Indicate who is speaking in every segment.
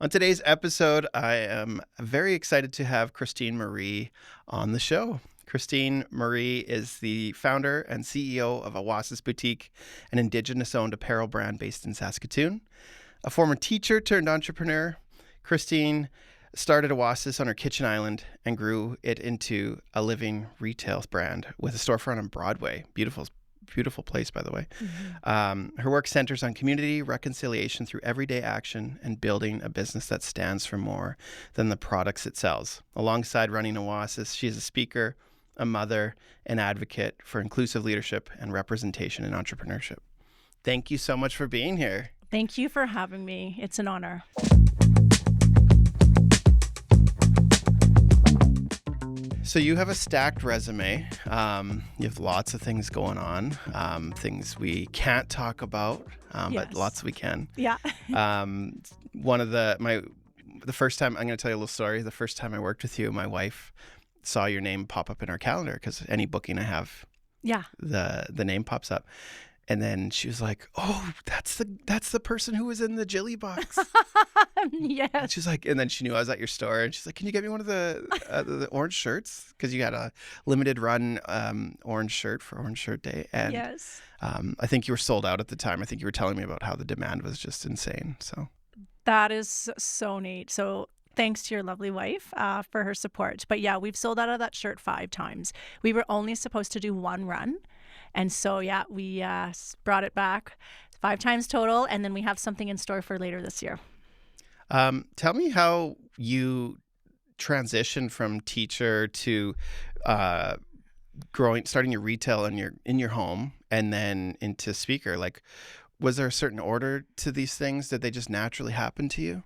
Speaker 1: On today's episode, I am very excited to have Christine Marie on the show. Christine Marie is the founder and CEO of Oasis Boutique, an Indigenous-owned apparel brand based in Saskatoon. A former teacher turned entrepreneur, Christine started Oasis on her kitchen island and grew it into a living retail brand with a storefront on Broadway. Beautiful place, by the way. Her work centers on community, reconciliation through everyday action, and building a business that stands for more than the products it sells. Alongside running Oasis, she is a speaker, a mother, an advocate for inclusive leadership and representation in entrepreneurship. Thank you so much for being here.
Speaker 2: Thank you for having me. It's an honor.
Speaker 1: So you have a stacked resume. You have lots of things going on, things we can't talk about, but lots we can.
Speaker 2: Yeah.
Speaker 1: The first time, I'm going to tell you a little story. The first time I worked with you, my wife saw your name pop up in our calendar because any booking I have, the name pops up. And then she was like, "Oh, that's the person who was in the Jilly box."
Speaker 2: Yes.
Speaker 1: And she's like, and then she knew I was at your store, and she's like, "Can you get me one of the orange shirts? Because you got a limited run orange shirt for Orange Shirt Day." And
Speaker 2: yes.
Speaker 1: I think you were sold out at the time. I think you were telling me about how the demand was just insane. So
Speaker 2: That is so neat. So thanks to your lovely wife for her support. But yeah, we've sold out of that shirt 5 times. We were only supposed to do one run. And so, we brought it back 5 times total. And then we have something in store for later this year.
Speaker 1: Tell me how you transitioned from teacher to starting your retail in your home and then into speaker. Like, was there a certain order to these things? Did they just naturally happen to you?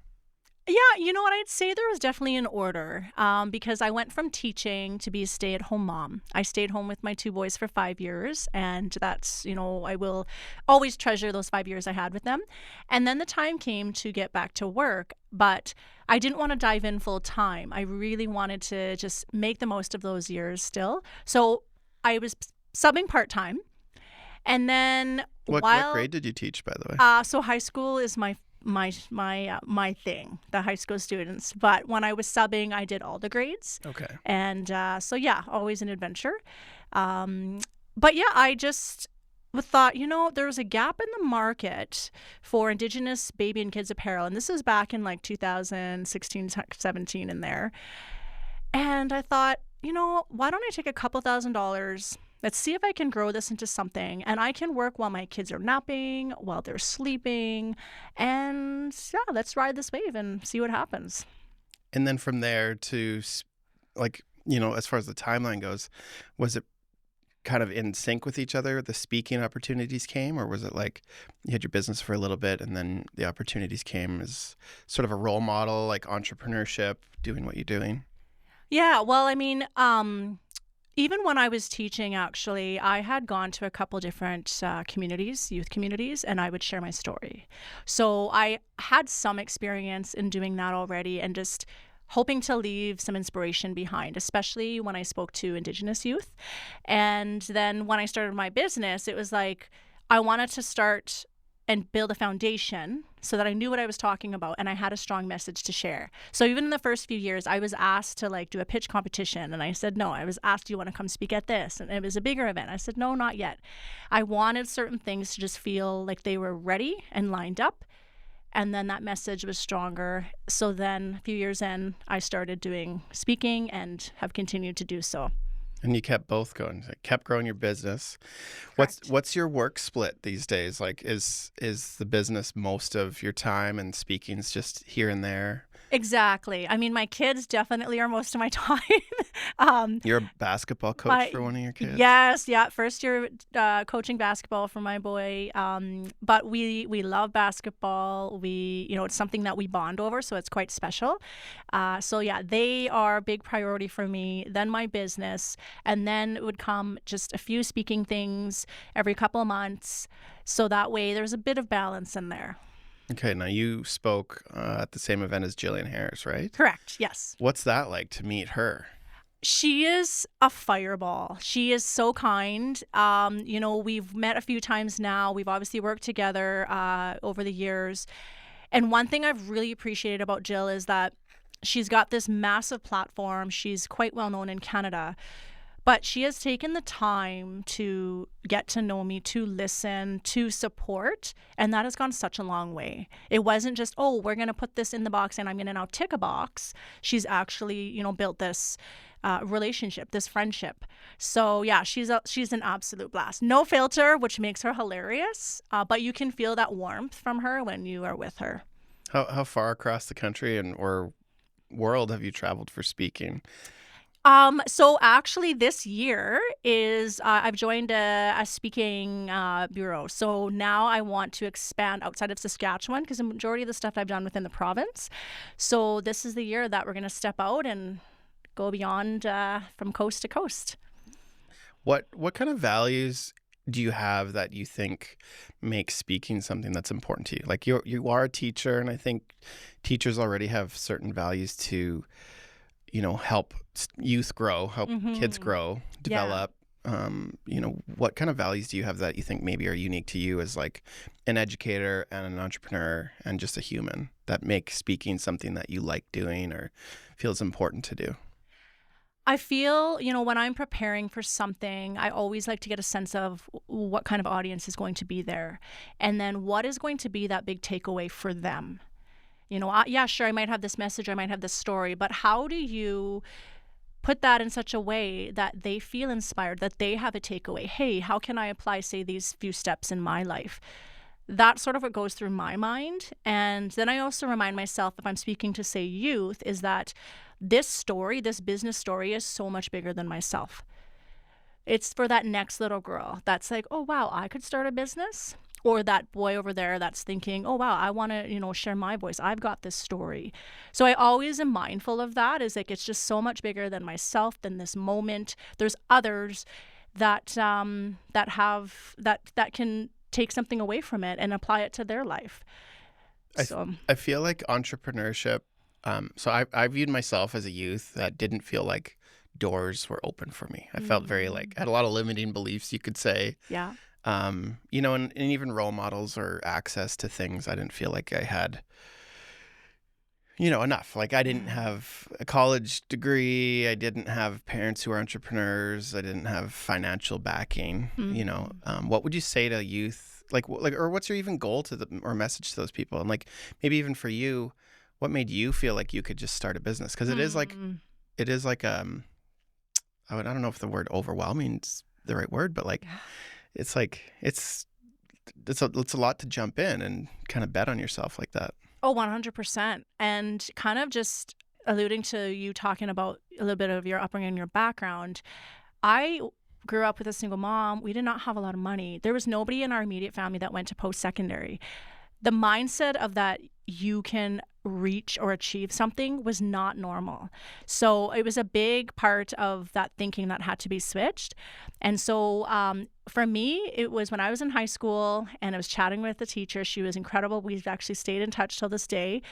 Speaker 2: Yeah, you know what? I'd say there was definitely an order because I went from teaching to be a stay-at-home mom. I stayed home with my 2 boys for 5 years, and that's, I will always treasure those 5 years I had with them. And then the time came to get back to work, but I didn't want to dive in full time. I really wanted to just make the most of those years still. So I was subbing part-time. And then
Speaker 1: What grade did you teach, by the way?
Speaker 2: So high school is my thing, the high school students. But when I was subbing, I did all the grades.
Speaker 1: Okay.
Speaker 2: And always an adventure. I just thought, there was a gap in the market for Indigenous baby and kids apparel. And this is back in like 2016, 17 in there. And I thought, why don't I take a couple $1,000s? Let's see if I can grow this into something, and I can work while my kids are napping, while they're sleeping, and let's ride this wave and see what happens.
Speaker 1: And then from there to, as far as the timeline goes, was it kind of in sync with each other? The speaking opportunities came, or was it like you had your business for a little bit and then the opportunities came as sort of a role model, like entrepreneurship, doing what you're doing?
Speaker 2: Yeah, well, even when I was teaching, actually, I had gone to a couple different youth communities, and I would share my story. So I had some experience in doing that already and just hoping to leave some inspiration behind, especially when I spoke to Indigenous youth. And then when I started my business, it was like I wanted to start and build a foundation so that I knew what I was talking about and I had a strong message to share. So even in the first few years, I was asked to do a pitch competition, and I said no. I was asked, "Do you want to come speak at this?" And it was a bigger event. I said, "No, not yet." I wanted certain things to just feel like they were ready and lined up, and then that message was stronger. So then a few years in, I started doing speaking and have continued to do so.
Speaker 1: And you kept both going, kept growing your business.
Speaker 2: Correct.
Speaker 1: What's your work split these days? Like, is the business most of your time and speaking's just here and there?
Speaker 2: Exactly. My kids definitely are most of my time.
Speaker 1: You're a basketball coach for one of your kids?
Speaker 2: Yes, yeah. First year coaching basketball for my boy. But we love basketball. It's something that we bond over, so it's quite special. They are a big priority for me. Then my business, and then it would come just a few speaking things every couple of months. So that way there's a bit of balance in there.
Speaker 1: Okay, now you spoke at the same event as Jillian Harris, right?
Speaker 2: Correct, yes.
Speaker 1: What's that like to meet her?
Speaker 2: She is a fireball. She is so kind. We've met a few times now. We've obviously worked together over the years. And one thing I've really appreciated about Jill is that she's got this massive platform. She's quite well known in Canada, but she has taken the time to get to know me, to listen, to support, and that has gone such a long way. It wasn't just, oh, we're going to put this in the box and I'm going to now tick a box. She's actually, built this relationship, this friendship. So yeah, she's an absolute blast. No filter, which makes her hilarious, but you can feel that warmth from her when you are with her.
Speaker 1: How far across the country and or world have you traveled for speaking?
Speaker 2: So actually this year is I've joined a speaking bureau. So now I want to expand outside of Saskatchewan because the majority of the stuff I've done within the province. So this is the year that we're going to step out and go beyond from coast to coast.
Speaker 1: What kind of values do you have that you think make speaking something that's important to you? Like you are a teacher, and I think teachers already have certain values to, help youth grow, help kids grow, develop. What kind of values do you have that you think maybe are unique to you as like an educator and an entrepreneur and just a human that make speaking something that you like doing or feels important to do?
Speaker 2: I feel, when I'm preparing for something, I always like to get a sense of what kind of audience is going to be there. And then what is going to be that big takeaway for them? Yeah, sure, I might have this message, I might have this story, but how do you put that in such a way that they feel inspired, that they have a takeaway? Hey, how can I apply, say, these few steps in my life? That's sort of what goes through my mind. And then I also remind myself, if I'm speaking to, say, youth, is that this story, this business story, is so much bigger than myself. It's for that next little girl that's like, oh, wow, I could start a business. Or that boy over there that's thinking, oh, wow, I want to, share my voice. I've got this story. So I always am mindful of that. Is like, it's just so much bigger than myself, than this moment. There's others that that can take something away from it and apply it to their life.
Speaker 1: I feel like entrepreneurship. So I viewed myself as a youth that didn't feel like doors were open for me. I felt very had a lot of limiting beliefs, you could say.
Speaker 2: Yeah.
Speaker 1: And even role models or access to things I didn't feel like I had, enough. Like I didn't have a college degree. I didn't have parents who were entrepreneurs. I didn't have financial backing. What would you say to youth? Or what's your even goal to them or message to those people? And like, maybe even for you, what made you feel like you could just start a business? Because it is like, I don't know if the word overwhelming is the right word, but like, it's a lot to jump in and kind of bet on yourself like that.
Speaker 2: Oh, 100%. And kind of just alluding to you talking about a little bit of your upbringing and your background, I grew up with a single mom. We did not have a lot of money. There was nobody in our immediate family that went to post-secondary. The mindset of that you can reach or achieve something was not normal. So it was a big part of that thinking that had to be switched. And so for me, it was when I was in high school and I was chatting with the teacher. She was incredible. We've actually stayed in touch till this day.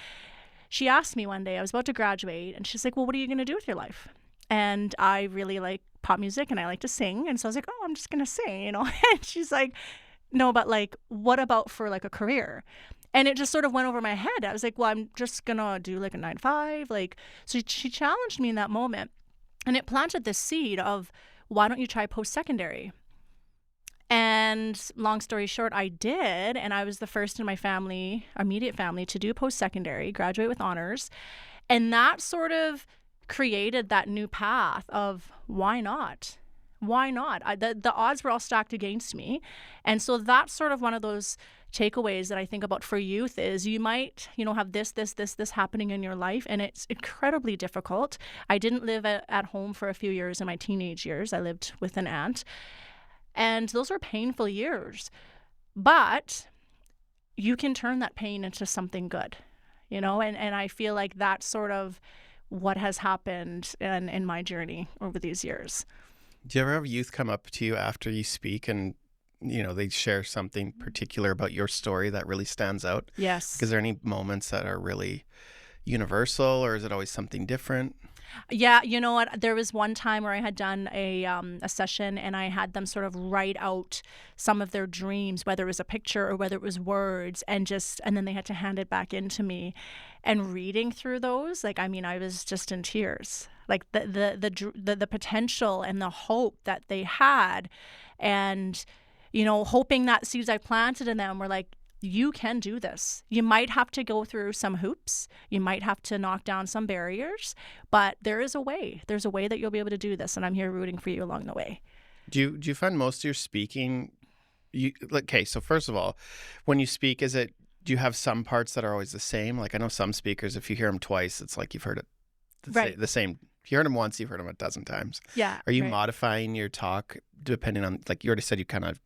Speaker 2: She asked me one day, I was about to graduate, and she's like, well, what are you going to do with your life? And I really like pop music and I like to sing. And so I was like, oh, I'm just going to sing, And she's like, no, but like, what about for like a career? And it just sort of went over my head. I was like, well, I'm just going to do like a 9-to-5. So she challenged me in that moment. And it planted this seed of, why don't you try post-secondary? And long story short, I did. And I was the first in my family, immediate family, to do post-secondary, graduate with honors. And that sort of created that new path of why not? Why not? The odds were all stacked against me. And so that's sort of one of those takeaways that I think about for youth is you might, have this happening in your life, and it's incredibly difficult. I didn't live at home for a few years in my teenage years. I lived with an aunt, and those were painful years. But you can turn that pain into something good, and I feel like that's sort of what has happened in my journey over these years.
Speaker 1: Do you ever have youth come up to you after you speak and, they share something particular about your story that really stands out?
Speaker 2: Yes.
Speaker 1: Is there any moments that are really universal, or is it always something different?
Speaker 2: Yeah, you know what? There was one time where I had done a session and I had them sort of write out some of their dreams, whether it was a picture or whether it was words, and then they had to hand it back into me. And reading through those, like I mean, I was just in tears. Like the potential and the hope that they had, and hoping that seeds I planted in them were like, you can do this. You might have to go through some hoops. You might have to knock down some barriers, but there is a way. There's a way that you'll be able to do this, and I'm here rooting for you along the way.
Speaker 1: Do you find most of your speaking, okay, so first of all, when you speak, do you have some parts that are always the same? Like I know some speakers, if you hear them twice, it's like you've heard it
Speaker 2: Right.
Speaker 1: the same. If you heard them once, you've heard them a dozen times.
Speaker 2: Yeah.
Speaker 1: Are you
Speaker 2: Right.
Speaker 1: modifying your talk depending on, like you already said, you kind of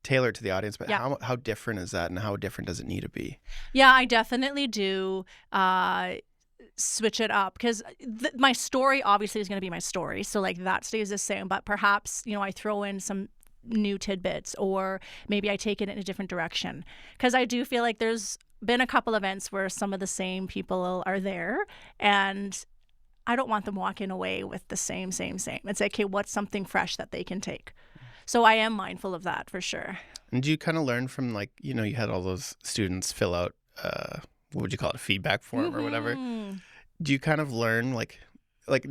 Speaker 1: tailor it to the audience, but
Speaker 2: Yeah.
Speaker 1: how different is that and how different does it need to be?
Speaker 2: Yeah, I definitely do switch it up because my story obviously is going to be my story. So like that stays the same, but perhaps, I throw in some new tidbits or maybe I take it in a different direction because I do feel like there's been a couple events where some of the same people are there and I don't want them walking away with the same. It's like, okay, what's something fresh that they can take? So I am mindful of that for sure.
Speaker 1: And do you kind of learn from like, you had all those students fill out, what would you call it, a feedback form or whatever?
Speaker 2: Mhm.
Speaker 1: Do you kind of learn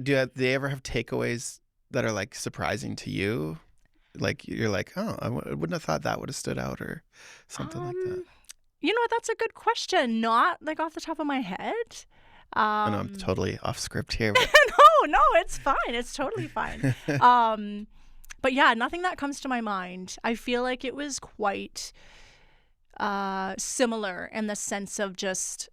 Speaker 1: do they ever have takeaways that are like surprising to you? Like you're like, oh, I wouldn't have thought that would have stood out or something like that.
Speaker 2: That's a good question. Not like off the top of my head.
Speaker 1: I know I'm totally off script here, but
Speaker 2: No, it's fine. It's totally fine. But yeah, nothing that comes to my mind. I feel like it was quite similar in the sense of just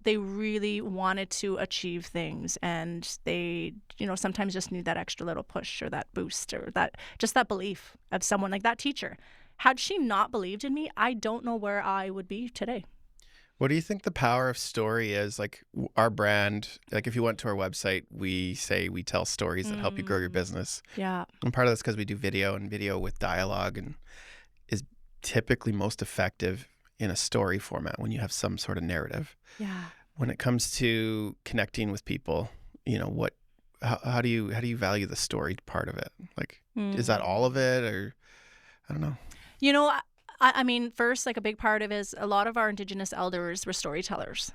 Speaker 2: they really wanted to achieve things and they, sometimes just need that extra little push or that boost or that belief of someone like that teacher. Had she not believed in me, I don't know where I would be today.
Speaker 1: what do you think the power of story is? Like our brand, like if you went to our website, we say we tell stories that help you grow your business.
Speaker 2: Yeah.
Speaker 1: And part of that's because we do video, and video with dialogue and is typically most effective in a story format when you have some sort of narrative.
Speaker 2: Yeah.
Speaker 1: When it comes to connecting with people, how do you value the story part of it? Like, is that all of it, or I don't know.
Speaker 2: You know, I mean, first, like a big part of it is a lot of our Indigenous elders were storytellers.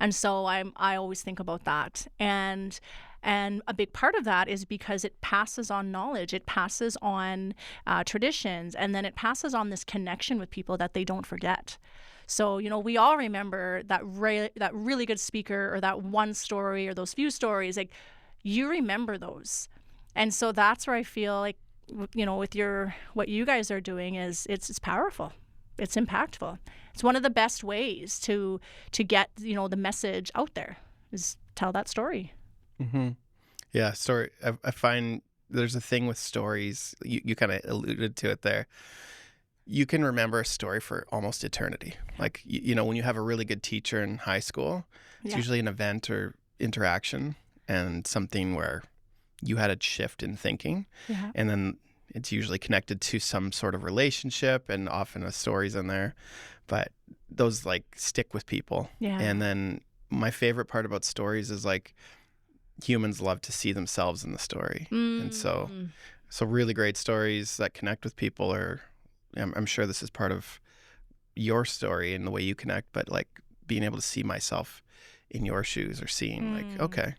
Speaker 2: And so I always think about that. And a big part of that is because it passes on knowledge, it passes on traditions, and then it passes on this connection with people that they don't forget. So, we all remember that really good speaker or that one story or those few stories, like you remember those. And so that's where I feel like, with what you guys are doing is it's powerful. It's impactful. It's one of the best ways to get, the message out there is tell that story.
Speaker 1: Mm-hmm. Yeah, story. I find there's a thing with stories. You kind of alluded to it there. You can remember a story for almost eternity. Like, when you have a really good teacher in high school, it's
Speaker 2: Yeah.
Speaker 1: usually an event or interaction and something where you had a shift in thinking.
Speaker 2: Yeah.
Speaker 1: And then it's usually connected to some sort of relationship and often a story's in there. But those like stick with people.
Speaker 2: Yeah.
Speaker 1: And then my favorite part about stories is like humans love to see themselves in the story. And so really great stories that connect with people are, I'm sure this is part of your story and the way you connect, but like being able to see myself in your shoes or seeing like, okay,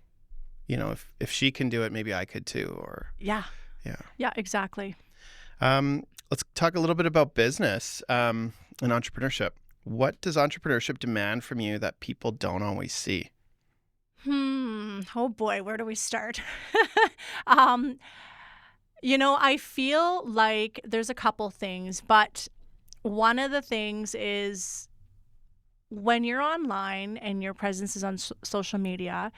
Speaker 1: if she can do it, maybe I could too. Or
Speaker 2: Yeah.
Speaker 1: yeah.
Speaker 2: Yeah, exactly.
Speaker 1: Let's talk a little bit about business and entrepreneurship. What does entrepreneurship demand from you that people don't always see?
Speaker 2: Oh boy, where do we start? I feel like there's a couple things, but one of the things is when you're online and your presence is on social media,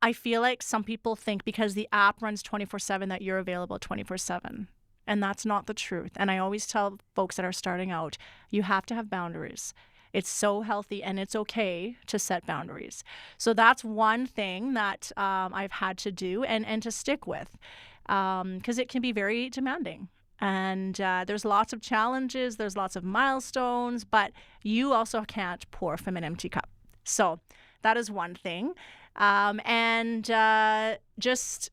Speaker 2: I feel like some people think because the app runs 24/7 that you're available 24/7. And that's not the truth. And I always tell folks that are starting out, you have to have boundaries. It's so healthy and it's okay to set boundaries. So that's one thing that I've had to do and to stick with because it can be very demanding. And there's lots of challenges, there's lots of milestones, but you also can't pour from an empty cup. So That is one thing. And just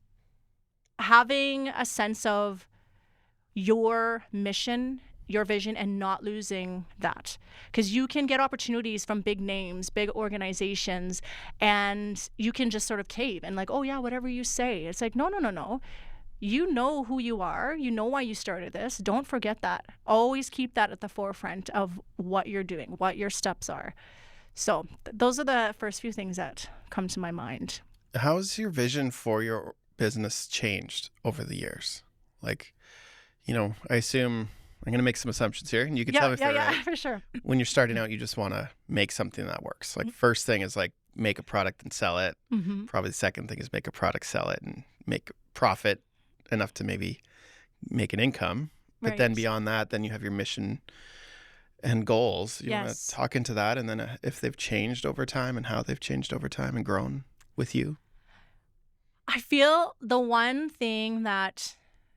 Speaker 2: having a sense of your mission, your vision, and not losing that. Because you can get opportunities from big names, big organizations, and you can just sort of cave and like, oh yeah, whatever you say. It's like, no, no, no, no. You know who you are. You know why you started this. Don't forget that. Always keep that at the forefront of what you're doing, what your steps are. So those are the first few things that come to my mind.
Speaker 1: How's your vision for your business changed over the years? Like, I assume I'm going to make some assumptions here, and you can tell me if they're right.
Speaker 2: For sure.
Speaker 1: When you're starting out, you just want to make something that works. Like, first thing is like make a product and sell it.
Speaker 2: Mm-hmm.
Speaker 1: Probably the second thing is make a product, sell it, and make profit enough to maybe make an income. But then beyond that, then you have your mission and goals. You want to talk into that, and then if they've changed over time and how they've changed over time and grown with you.
Speaker 2: I feel the one thing that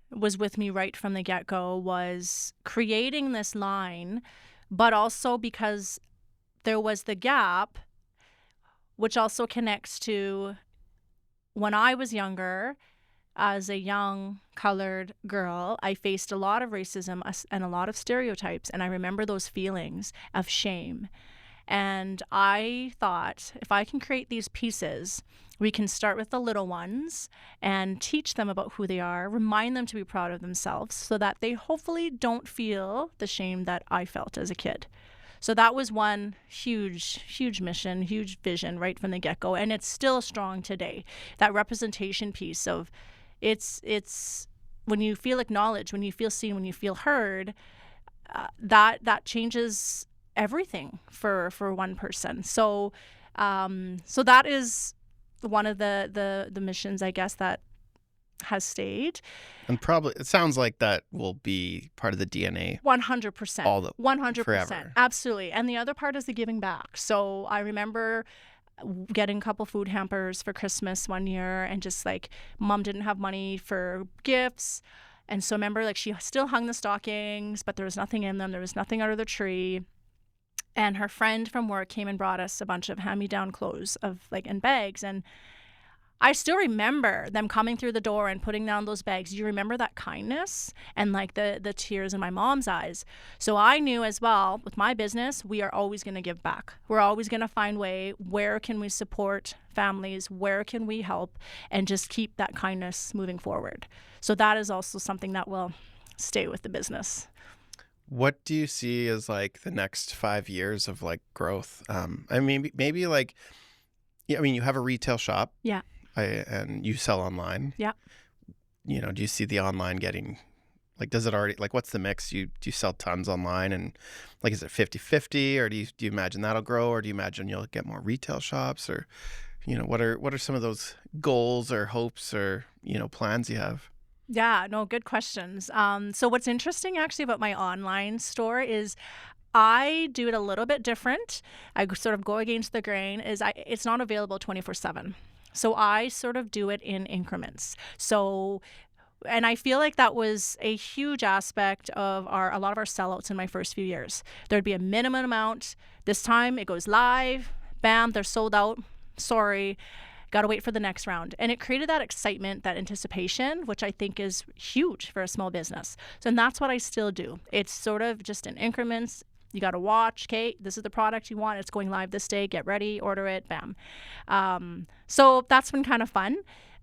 Speaker 2: was with me right from the get-go was creating this line, but also because there was the gap, which also connects to when I was younger. As a young colored girl, I faced a lot of racism and a lot of stereotypes, and I remember those feelings of shame. And I thought, if I can create these pieces, we can start with the little ones and teach them about who they are, remind them to be proud of themselves so that they hopefully don't feel the shame that I felt as a kid. So that was one huge mission, huge vision right from the get-go. And it's still strong today. That representation piece of it's when you feel acknowledged, when you feel seen, when you feel heard, that changes everything for one person. So that is one of the missions, I guess, that has stayed.
Speaker 1: And probably it sounds like that will be part of the DNA.
Speaker 2: 100%. 100%.
Speaker 1: Forever.
Speaker 2: Absolutely. And the other part is the giving back. So I remember getting a couple food hampers for Christmas one year, and just like mom didn't have money for gifts. And so remember, like, she still hung the stockings, but there was nothing in them. There was nothing under the tree. And her friend from work came and brought us a bunch of hand-me-down clothes in bags. And I still remember them coming through the door and putting down those bags. You remember that kindness and like the tears in my mom's eyes. So I knew as well, with my business, we are always going to give back. We're always going to find way, where can we support families? Where can we help? And just keep that kindness moving forward. So that is also something that will stay with the business.
Speaker 1: What do you see as like the next 5 years of like growth? I mean, maybe like, you have a retail shop.
Speaker 2: Yeah.
Speaker 1: And you sell online.
Speaker 2: Yeah.
Speaker 1: Do you see the online getting, like, does it already, like, what's the mix? Do you sell tons online, and like, is it 50-50, or do you imagine that'll grow, or do you imagine you'll get more retail shops, or, what are some of those goals or hopes or, plans you have?
Speaker 2: Yeah, no, good questions. So what's interesting actually about my online store is I do it a little bit different. I sort of go against the grain. It's not available 24/7. So I sort of do it in increments. So, and I feel like that was a huge aspect of a lot of our sellouts in my first few years. There'd be a minimum amount. This time it goes live, bam, they're sold out. Sorry, got to wait for the next round. And it created that excitement, that anticipation, which I think is huge for a small business. So, and that's what I still do. It's sort of just in increments. You got to watch, okay, this is the product you want. It's going live this day. Get ready, order it, bam. So that's been kind of fun.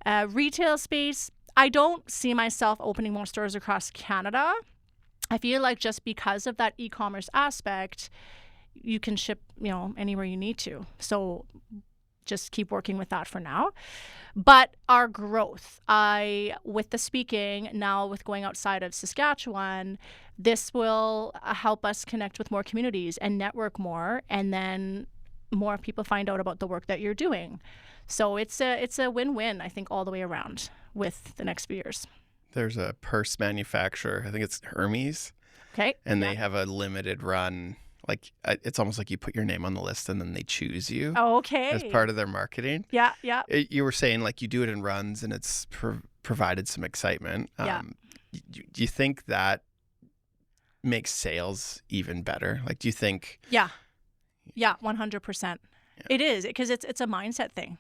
Speaker 2: Retail space, I don't see myself opening more stores across Canada. I feel like just because of that e-commerce aspect, you can ship, anywhere you need to. So just keep working with that for now. But our growth, with the speaking, now with going outside of Saskatchewan, this will help us connect with more communities and network more, and then more people find out about the work that you're doing. So it's a win-win, I think, all the way around with the next few years.
Speaker 1: There's a purse manufacturer, I think it's Hermes.
Speaker 2: Okay.
Speaker 1: And they have a limited run. Like, it's almost like you put your name on the list and then they choose you.
Speaker 2: Oh, okay.
Speaker 1: As part of their marketing.
Speaker 2: Yeah.
Speaker 1: You were saying, like, you do it in runs and it's provided some excitement.
Speaker 2: Yeah.
Speaker 1: Do you think that makes sales even better? Like, do you think...
Speaker 2: Yeah, 100%. It is, because it's a mindset thing,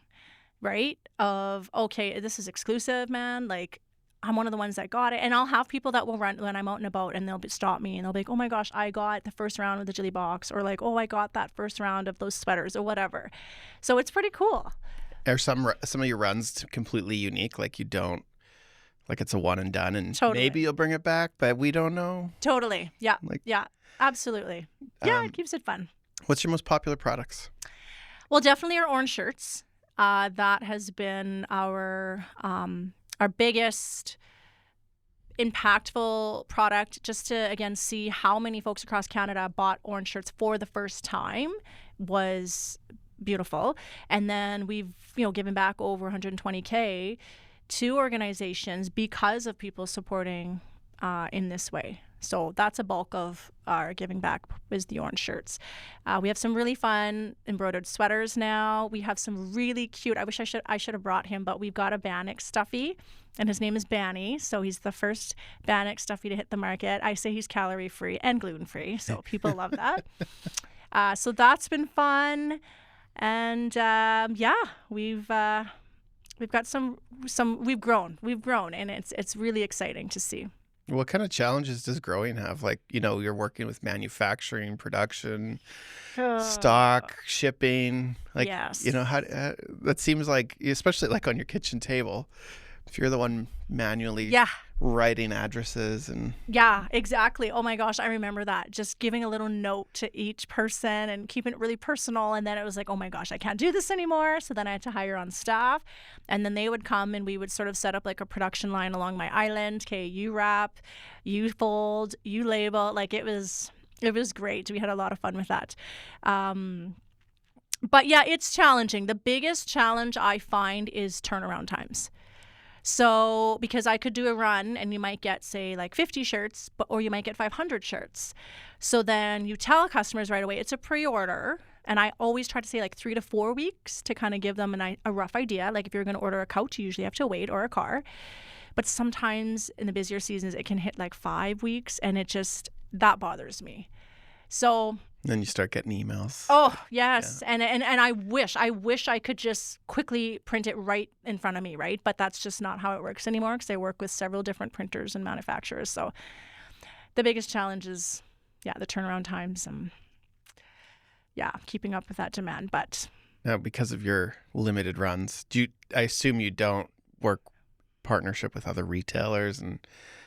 Speaker 2: right? Of, okay, this is exclusive, man. Like, I'm one of the ones that got it. And I'll have people that will run when I'm out and about, and they'll stop me and they'll be like, oh my gosh, I got the first round of the Jilly box, or like, oh, I got that first round of those sweaters or whatever. So it's pretty cool.
Speaker 1: Are some of your runs completely unique? Like you don't, like it's a one and done, and
Speaker 2: Totally.
Speaker 1: maybe you'll bring it back, but we don't know.
Speaker 2: Totally. Yeah.
Speaker 1: Like,
Speaker 2: Yeah. Absolutely. Yeah, it keeps it fun.
Speaker 1: What's your most popular products?
Speaker 2: Well, definitely our orange shirts. That has been our biggest impactful product, just to, again, see how many folks across Canada bought orange shirts for the first time was beautiful. And then we've, given back over 120K to organizations because of people supporting in this way. So that's a bulk of our giving back, is the orange shirts. We have some really fun embroidered sweaters now. We have some really cute, I wish I should have brought him, but we've got a Bannock stuffy, and his name is Banny. So he's the first Bannock stuffy to hit the market. I say he's calorie free and gluten free, so people love that. So that's been fun. And we've got some we've grown, and it's really exciting to see.
Speaker 1: What kind of challenges does growing have? Like, you're working with manufacturing, production, stock, shipping. Like,
Speaker 2: yes.
Speaker 1: How that seems like, especially like on your kitchen table, if you're the one manually writing addresses and.
Speaker 2: Yeah, exactly. Oh my gosh, I remember that. Just giving a little note to each person and keeping it really personal. And then it was like, oh my gosh, I can't do this anymore. So then I had to hire on staff. And then they would come and we would sort of set up like a production line along my island. Okay, you wrap, you fold, you label. Like it was great. We had a lot of fun with that. But yeah, it's challenging. The biggest challenge I find is turnaround times. So because I could do a run and you might get, say, like 50 shirts, or you might get 500 shirts. So then you tell customers right away, it's a pre-order. And I always try to say like 3 to 4 weeks to kind of give them a rough idea. Like if you're going to order a couch, you usually have to wait, or a car. But sometimes in the busier seasons, it can hit like 5 weeks, and that bothers me. So
Speaker 1: then you start getting emails.
Speaker 2: Oh, yes. Yeah. And I wish I could just quickly print it right in front of me, right? But that's just not how it works anymore, because I work with several different printers and manufacturers. So the biggest challenge is, the turnaround times and, keeping up with that demand. But
Speaker 1: now, because of your limited runs, I assume you don't work partnership with other retailers and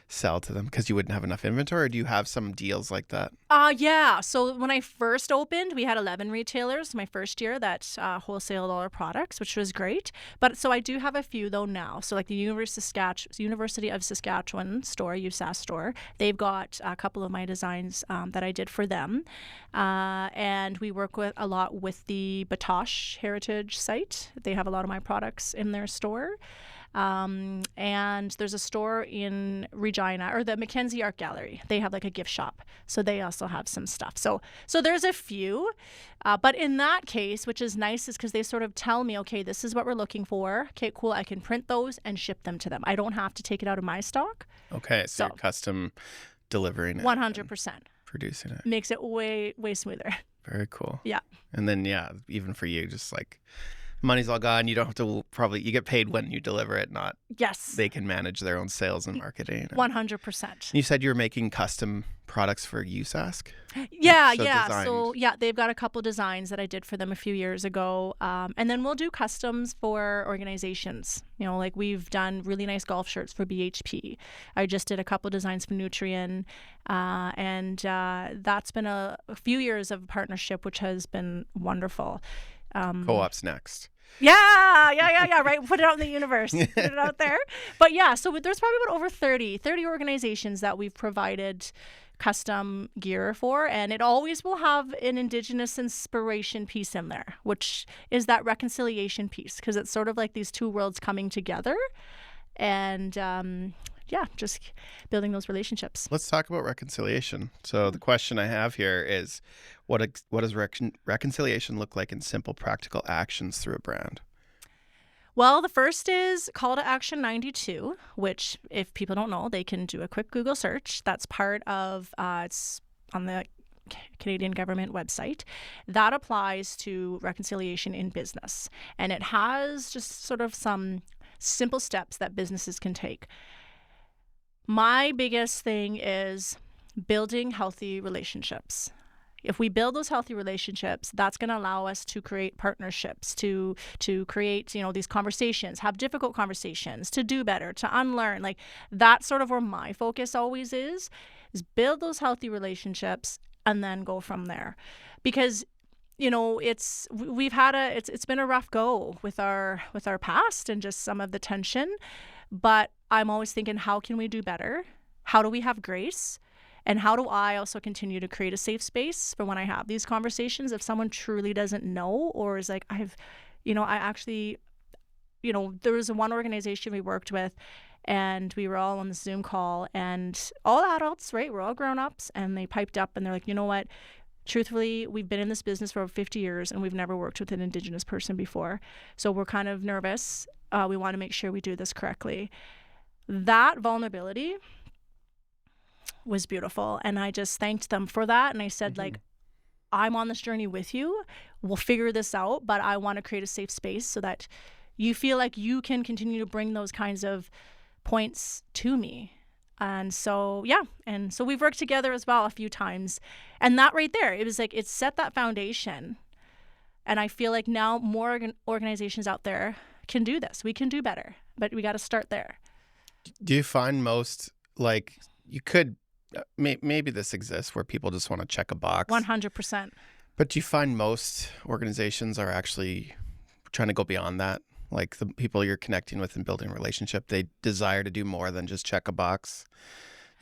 Speaker 1: sell to them because you wouldn't have enough inventory, or do you have some deals like that?
Speaker 2: Yeah. So when I first opened, we had 11 retailers my first year that wholesaled all our products, which was great. But so I do have a few though now. So like the University of Saskatchewan store, USAS store, they've got a couple of my designs that I did for them. And we work with a lot with the Batoche Heritage site. They have a lot of my products in their store. And there's a store in Regina, or the Mackenzie Art Gallery. They have like a gift shop, so they also have some stuff. So there's a few, but in that case, which is nice, is because they sort of tell me, okay, this is what we're looking for. Okay, cool. I can print those and ship them to them. I don't have to take it out of my stock.
Speaker 1: Okay, so you're custom delivering it.
Speaker 2: 100%.
Speaker 1: Producing it.
Speaker 2: Makes it way, way smoother.
Speaker 1: Very cool.
Speaker 2: Yeah.
Speaker 1: And then, even for you, just like money's all gone. You don't have to you get paid when you deliver it, not they can manage their own sales and marketing.
Speaker 2: 100%.
Speaker 1: You said you were making custom products for USASC?
Speaker 2: Yeah. So they've got a couple designs that I did for them a few years ago. And then we'll do customs for organizations. Like we've done really nice golf shirts for BHP. I just did a couple designs for Nutrien. And that's been a few years of partnership, which has been wonderful.
Speaker 1: Co-op's next.
Speaker 2: Yeah, right. Put it out in the universe. Put it out there. But so there's probably about over 30 organizations that we've provided custom gear for, and it always will have an Indigenous inspiration piece in there, which is that reconciliation piece, because it's sort of like these two worlds coming together, and just building those relationships.
Speaker 1: Let's talk about reconciliation. So the question I have here is, what does reconciliation look like in simple, practical actions through a brand?
Speaker 2: Well, the first is Call to Action 92, which, if people don't know, they can do a quick Google search. That's part of, it's on the Canadian government website that applies to reconciliation in business. And it has just sort of some simple steps that businesses can take. My biggest thing is building healthy relationships. If we build those healthy relationships, that's going to allow us to create partnerships, to create, these conversations, have difficult conversations, to do better, to unlearn. Like, that's sort of where my focus always is build those healthy relationships and then go from there. Because it's been a rough go with our past and just some of the tension, but I'm always thinking, how can we do better? How do we have grace? And how do I also continue to create a safe space for when I have these conversations? If someone truly doesn't know, or is like, there was one organization we worked with, and we were all on the Zoom call, and all adults, right? We're all grown-ups, and they piped up and they're like, you know what? Truthfully, we've been in this business for over 50 years and we've never worked with an Indigenous person before. So we're kind of nervous. We want to make sure we do this correctly. That vulnerability was beautiful. And I just thanked them for that. And I said, like, I'm on this journey with you. We'll figure this out, but I want to create a safe space so that you feel like you can continue to bring those kinds of points to me. And so, and so we've worked together as well a few times. And that right there, it was like, it set that foundation. And I feel like now more organizations out there can do this. We can do better, but we got to start there.
Speaker 1: Do you find most, like, you could, maybe this exists where people just want to check a box.
Speaker 2: 100%.
Speaker 1: But do you find most organizations are actually trying to go beyond that? Like, the people you're connecting with and building a relationship, they desire to do more than just check a box,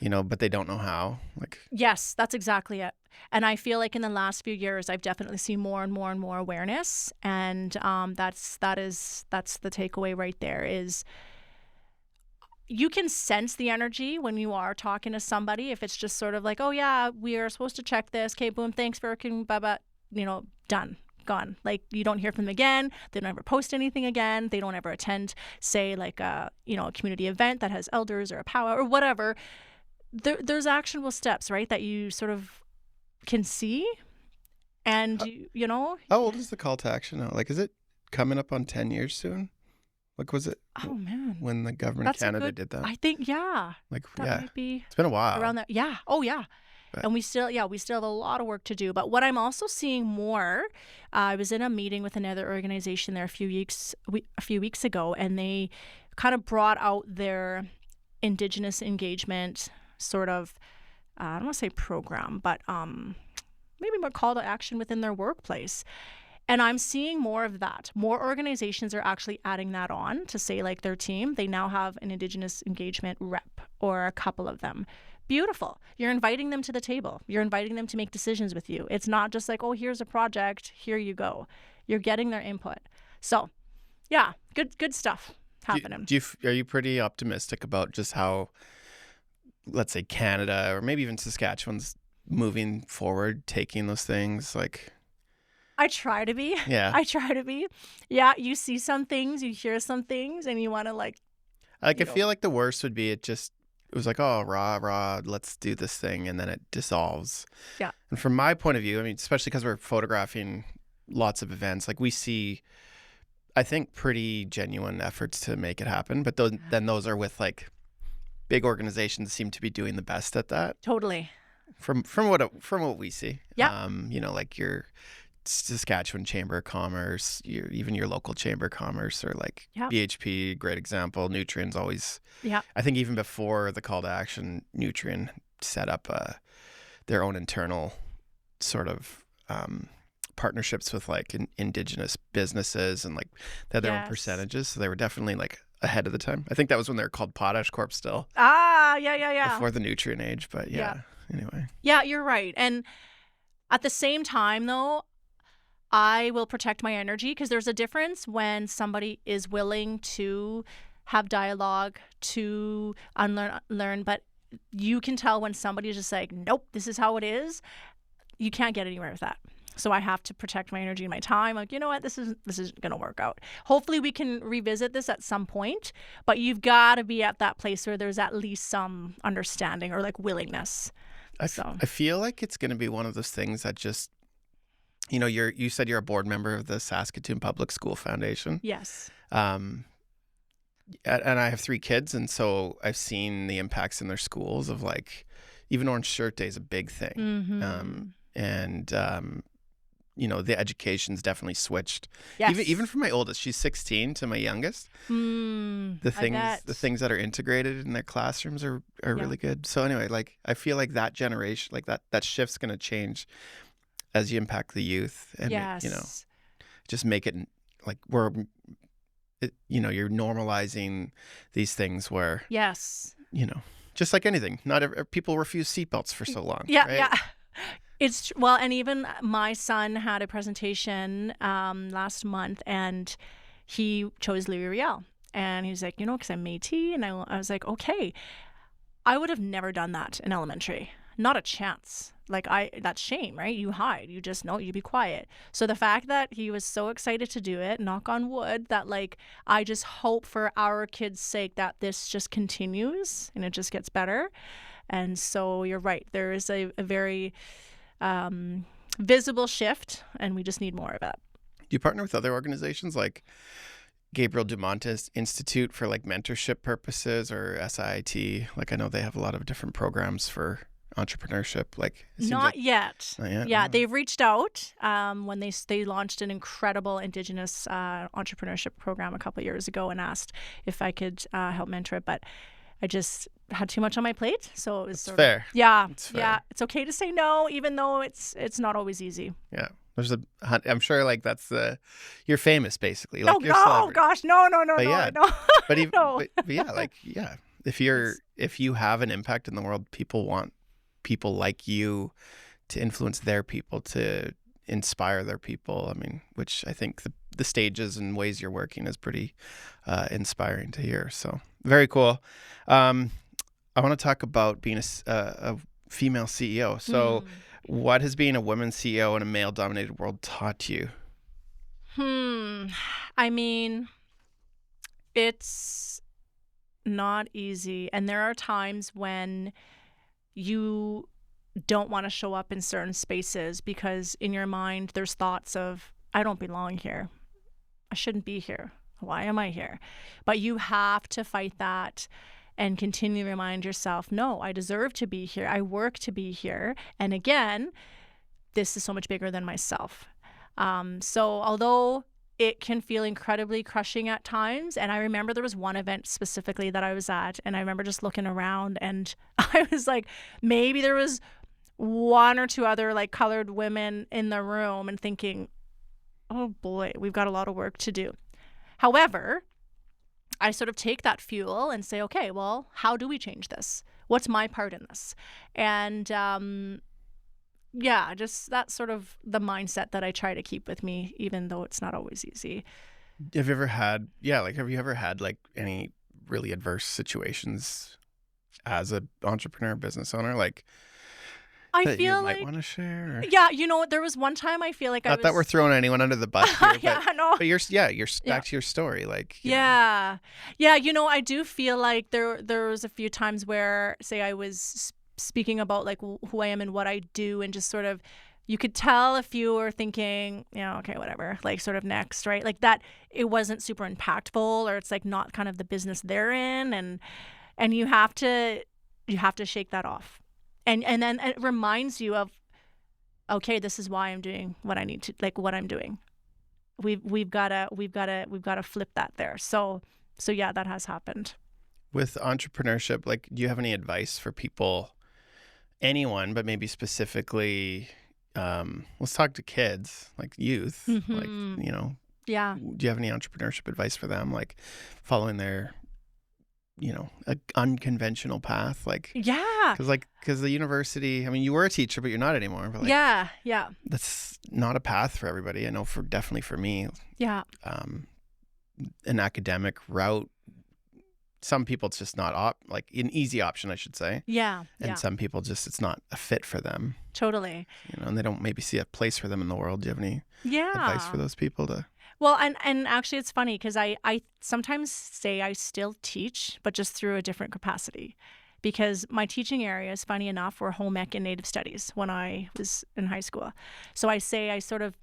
Speaker 1: but they don't know how. Like,
Speaker 2: yes, that's exactly it. And I feel like in the last few years, I've definitely seen more and more and more awareness. And that's the takeaway right there is you can sense the energy when you are talking to somebody. If it's just sort of like, oh yeah, we are supposed to check this. Okay, boom, thanks for working, blah, done, gone. Like, you don't hear from them again. They don't ever post anything again. They don't ever attend, say, like a community event that has elders or a powwow or whatever. There's actionable steps, right, that you sort of can see. And,
Speaker 1: How old is the call to action now? Like, is it coming up on 10 years soon? Like, was it?
Speaker 2: Oh man,
Speaker 1: when the government of Canada did that?
Speaker 2: I think Like, that might be.
Speaker 1: It's been a while.
Speaker 2: Around that, yeah. Oh yeah. But. And we still have a lot of work to do. But what I'm also seeing more, I was in a meeting with another organization there a few weeks ago, and they kind of brought out their Indigenous engagement sort of, I don't want to say program, but maybe more call to action within their workplace. And I'm seeing more of that. More organizations are actually adding that on to say, like, their team, they now have an Indigenous engagement rep or a couple of them. Beautiful. You're inviting them to the table. You're inviting them to make decisions with you. It's not just like, oh, here's a project, here you go. You're getting their input. So, yeah, good stuff happening.
Speaker 1: Are you pretty optimistic about just how, let's say, Canada or maybe even Saskatchewan's moving forward, taking those things? Like,
Speaker 2: I try to be.
Speaker 1: Yeah.
Speaker 2: I try to be. Yeah, you see some things, you hear some things, and you want to
Speaker 1: I feel like the worst would be it was like, oh, rah, let's do this thing, and then it dissolves.
Speaker 2: Yeah.
Speaker 1: And from my point of view, I mean, especially because we're photographing lots of events, like, we see, I think, pretty genuine efforts to make it happen. But then those are with, like, big organizations seem to be doing the best at that.
Speaker 2: Totally.
Speaker 1: From what we see.
Speaker 2: Yeah.
Speaker 1: Like your Saskatchewan Chamber of Commerce, even your local Chamber of Commerce, or like BHP, great example. Nutrien's always, I think even before the call to action, Nutrien set up their own internal sort of partnerships with like Indigenous businesses, and like they had their own percentages. So they were definitely like ahead of the time. I think that was when they were called Potash Corp still.
Speaker 2: Yeah.
Speaker 1: Before the Nutrien age, but anyway.
Speaker 2: Yeah, you're right. And at the same time, though, I will protect my energy, because there's a difference when somebody is willing to have dialogue, to learn, but you can tell when somebody is just like, nope, this is how it is. You can't get anywhere with that. So I have to protect my energy and my time. Like, you know what, this is going to work out. Hopefully we can revisit this at some point, but you've got to be at that place where there's at least some understanding or like willingness. So
Speaker 1: I feel like it's going to be one of those things that just, you said you're a board member of the Saskatoon Public School Foundation.
Speaker 2: yes.
Speaker 1: Um, and I have 3 kids, and so I've seen the impacts in their schools of like, even Orange Shirt Day is a big thing.
Speaker 2: Mm-hmm.
Speaker 1: And the education's definitely switched.
Speaker 2: Yes.
Speaker 1: Even for my oldest, she's 16, to my youngest. The
Speaker 2: I bet.
Speaker 1: things that are integrated in their classrooms are really good. So anyway, like I feel like that generation, like that shift's going to change as you impact the youth, and
Speaker 2: Yes.
Speaker 1: just make it like you're normalizing these things where
Speaker 2: Yes.
Speaker 1: just like anything, not people refuse seatbelts for so long.
Speaker 2: Yeah,
Speaker 1: right?
Speaker 2: yeah. Well, and even my son had a presentation last month, and he chose Louis Riel. And he was like, because I'm Métis. And I was like, okay. I would have never done that in elementary. Not a chance. Like, that's shame, right? You hide. You just know, you be quiet. So the fact that he was so excited to do it, knock on wood, that like, I just hope for our kids' sake that this just continues and it just gets better. And so you're right. There is a very visible shift, and we just need more of it.
Speaker 1: Do you partner with other organizations like Gabriel Dumontis Institute for like mentorship purposes, or SIT? Like I know they have a lot of different programs for entrepreneurship. Like it seems
Speaker 2: Not
Speaker 1: like
Speaker 2: yet.
Speaker 1: not yet.
Speaker 2: Yeah,
Speaker 1: Oh.
Speaker 2: they've reached out when they launched an incredible Indigenous entrepreneurship program a couple of years ago, and asked if I could help mentor it, but I just had too much on my plate, so it was
Speaker 1: It's fair.
Speaker 2: yeah,
Speaker 1: It's fair.
Speaker 2: yeah. It's okay to say no, even though it's not always easy.
Speaker 1: Yeah. I'm sure like you're famous basically. Like you're a
Speaker 2: No,
Speaker 1: celebrity.
Speaker 2: gosh, no,
Speaker 1: But yeah,
Speaker 2: no.
Speaker 1: But even
Speaker 2: No.
Speaker 1: but yeah, like yeah. If you have an impact in the world, people want people like you to influence their people, to inspire their people. I mean, which I think the stages and ways you're working is pretty inspiring to hear. So very cool. I want to talk about being a female CEO. So what has being a woman CEO in a male-dominated world taught you?
Speaker 2: I mean, it's not easy, and there are times when you don't want to show up in certain spaces because in your mind there's thoughts of, I don't belong here. I shouldn't be here. Why am I here? But you have to fight that and continue to remind yourself, no, I deserve to be here. I work to be here. And again, this is so much bigger than myself. So although it can feel incredibly crushing at times, and I remember there was one event specifically that I was at, and I remember just looking around, and I was like, maybe there was 1 or 2 other like colored women in the room, and thinking, oh boy, we've got a lot of work to do. However, I sort of take that fuel and say, okay, well, how do we change this? What's my part in this? And just that's sort of the mindset that I try to keep with me, even though it's not always easy.
Speaker 1: Have you ever had like any really adverse situations as an entrepreneur, business owner, like
Speaker 2: I
Speaker 1: that
Speaker 2: feel
Speaker 1: you might
Speaker 2: like,
Speaker 1: want to share? Or...
Speaker 2: yeah, there was one time I feel like
Speaker 1: Not that we're throwing anyone under the bus here,
Speaker 2: yeah, no.
Speaker 1: but you're back to your story, like
Speaker 2: Yeah. I do feel like there was a few times where, say, I was speaking about like who I am and what I do, and just sort of, you could tell if you were thinking, okay, whatever, like sort of next, right? Like that it wasn't super impactful, or it's like not kind of the business they're in, and you have to shake that off. And then it reminds you of, okay, this is why I'm doing what I need to, like what I'm doing. We've got to flip that there. So yeah, that has happened.
Speaker 1: With entrepreneurship, like, do you have any advice for people, anyone, but maybe specifically, let's talk to kids, like youth, like,
Speaker 2: Yeah.
Speaker 1: do you have any entrepreneurship advice for them, like following their, a unconventional path, like,
Speaker 2: Yeah.
Speaker 1: because the university, I mean, you were a teacher, but you're not anymore. But like,
Speaker 2: Yeah.
Speaker 1: that's not a path for everybody. I know definitely for me,
Speaker 2: Yeah.
Speaker 1: an academic route, some people it's just not like an easy option, I should say.
Speaker 2: Yeah.
Speaker 1: And some people just, it's not a fit for them.
Speaker 2: Totally.
Speaker 1: And they don't maybe see a place for them in the world. Do you have any advice for those people to?
Speaker 2: Well, and actually it's funny because I sometimes say I still teach, but just through a different capacity. because my teaching areas, funny enough, were home ec and native studies when I was in high school. So I say I sort of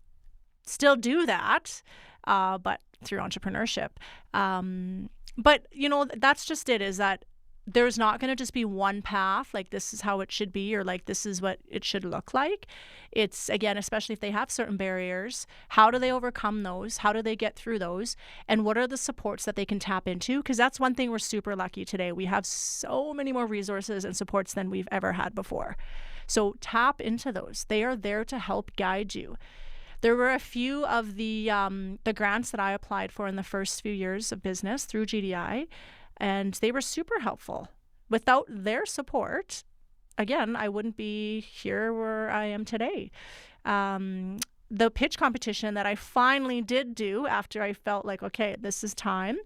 Speaker 2: still do that, but through entrepreneurship. But, that's just it, is that there's not going to just be one path, like this is how it should be, or like this is what it should look like. It's, again, especially if they have certain barriers, how do they overcome those? How do they get through those? And what are the supports that they can tap into? Because that's one thing we're super lucky today. We have so many more resources and supports than we've ever had before. So tap into those. They are there to help guide you. There were a few of the grants that I applied for in the first few years of business through GDI, and they were super helpful. Without their support, again, I wouldn't be here where I am today. The pitch competition that I finally did do after I felt like, okay, this is time,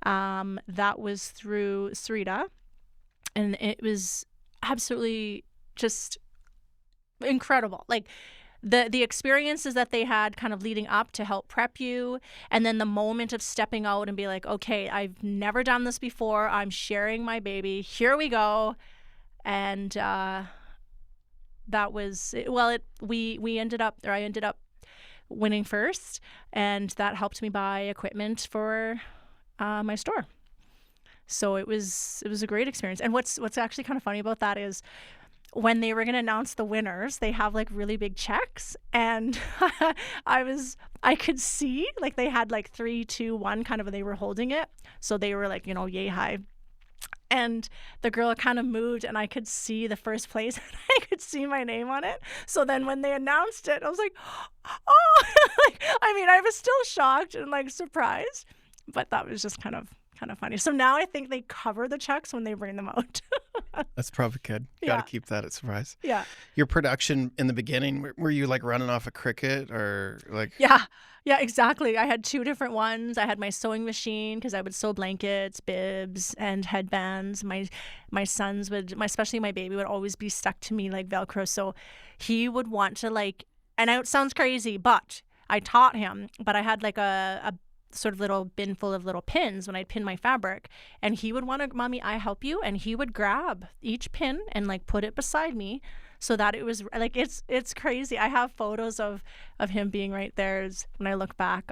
Speaker 2: that was through Srita, and it was absolutely just incredible. Like, the experiences that they had kind of leading up to help prep you, and then the moment of stepping out and be like, okay, I've never done this before. I'm sharing my baby. Here we go. And that was, well, we ended up, or I ended up winning first, and that helped me buy equipment for my store. So it was a great experience. And what's actually kind of funny about that is, when they were going to announce the winners, they have like really big checks, and I could see like they had like 3, 2, 1 kind of, they were holding it. So they were like, yay high. And the girl kind of moved, and I could see the first place, and I could see my name on it. So then when they announced it, I was like, oh, I was still shocked and like surprised, but that was just kind of funny. So now I think they cover the checks when they bring them out.
Speaker 1: That's probably good. You got to keep that a surprise.
Speaker 2: Yeah.
Speaker 1: Your production in the beginning, were you like running off a Cricut or like?
Speaker 2: Yeah, exactly. I had 2 different ones. I had my sewing machine because I would sew blankets, bibs, and headbands. My sons would, especially my baby, would always be stuck to me like Velcro. So he would want to like, and it sounds crazy, but I taught him. But I had like a sort of little bin full of little pins when I'd pin my fabric, and he would want to, Mommy, I help you, and he would grab each pin and like put it beside me so that it was like, it's crazy. I have photos of him being right there when I look back.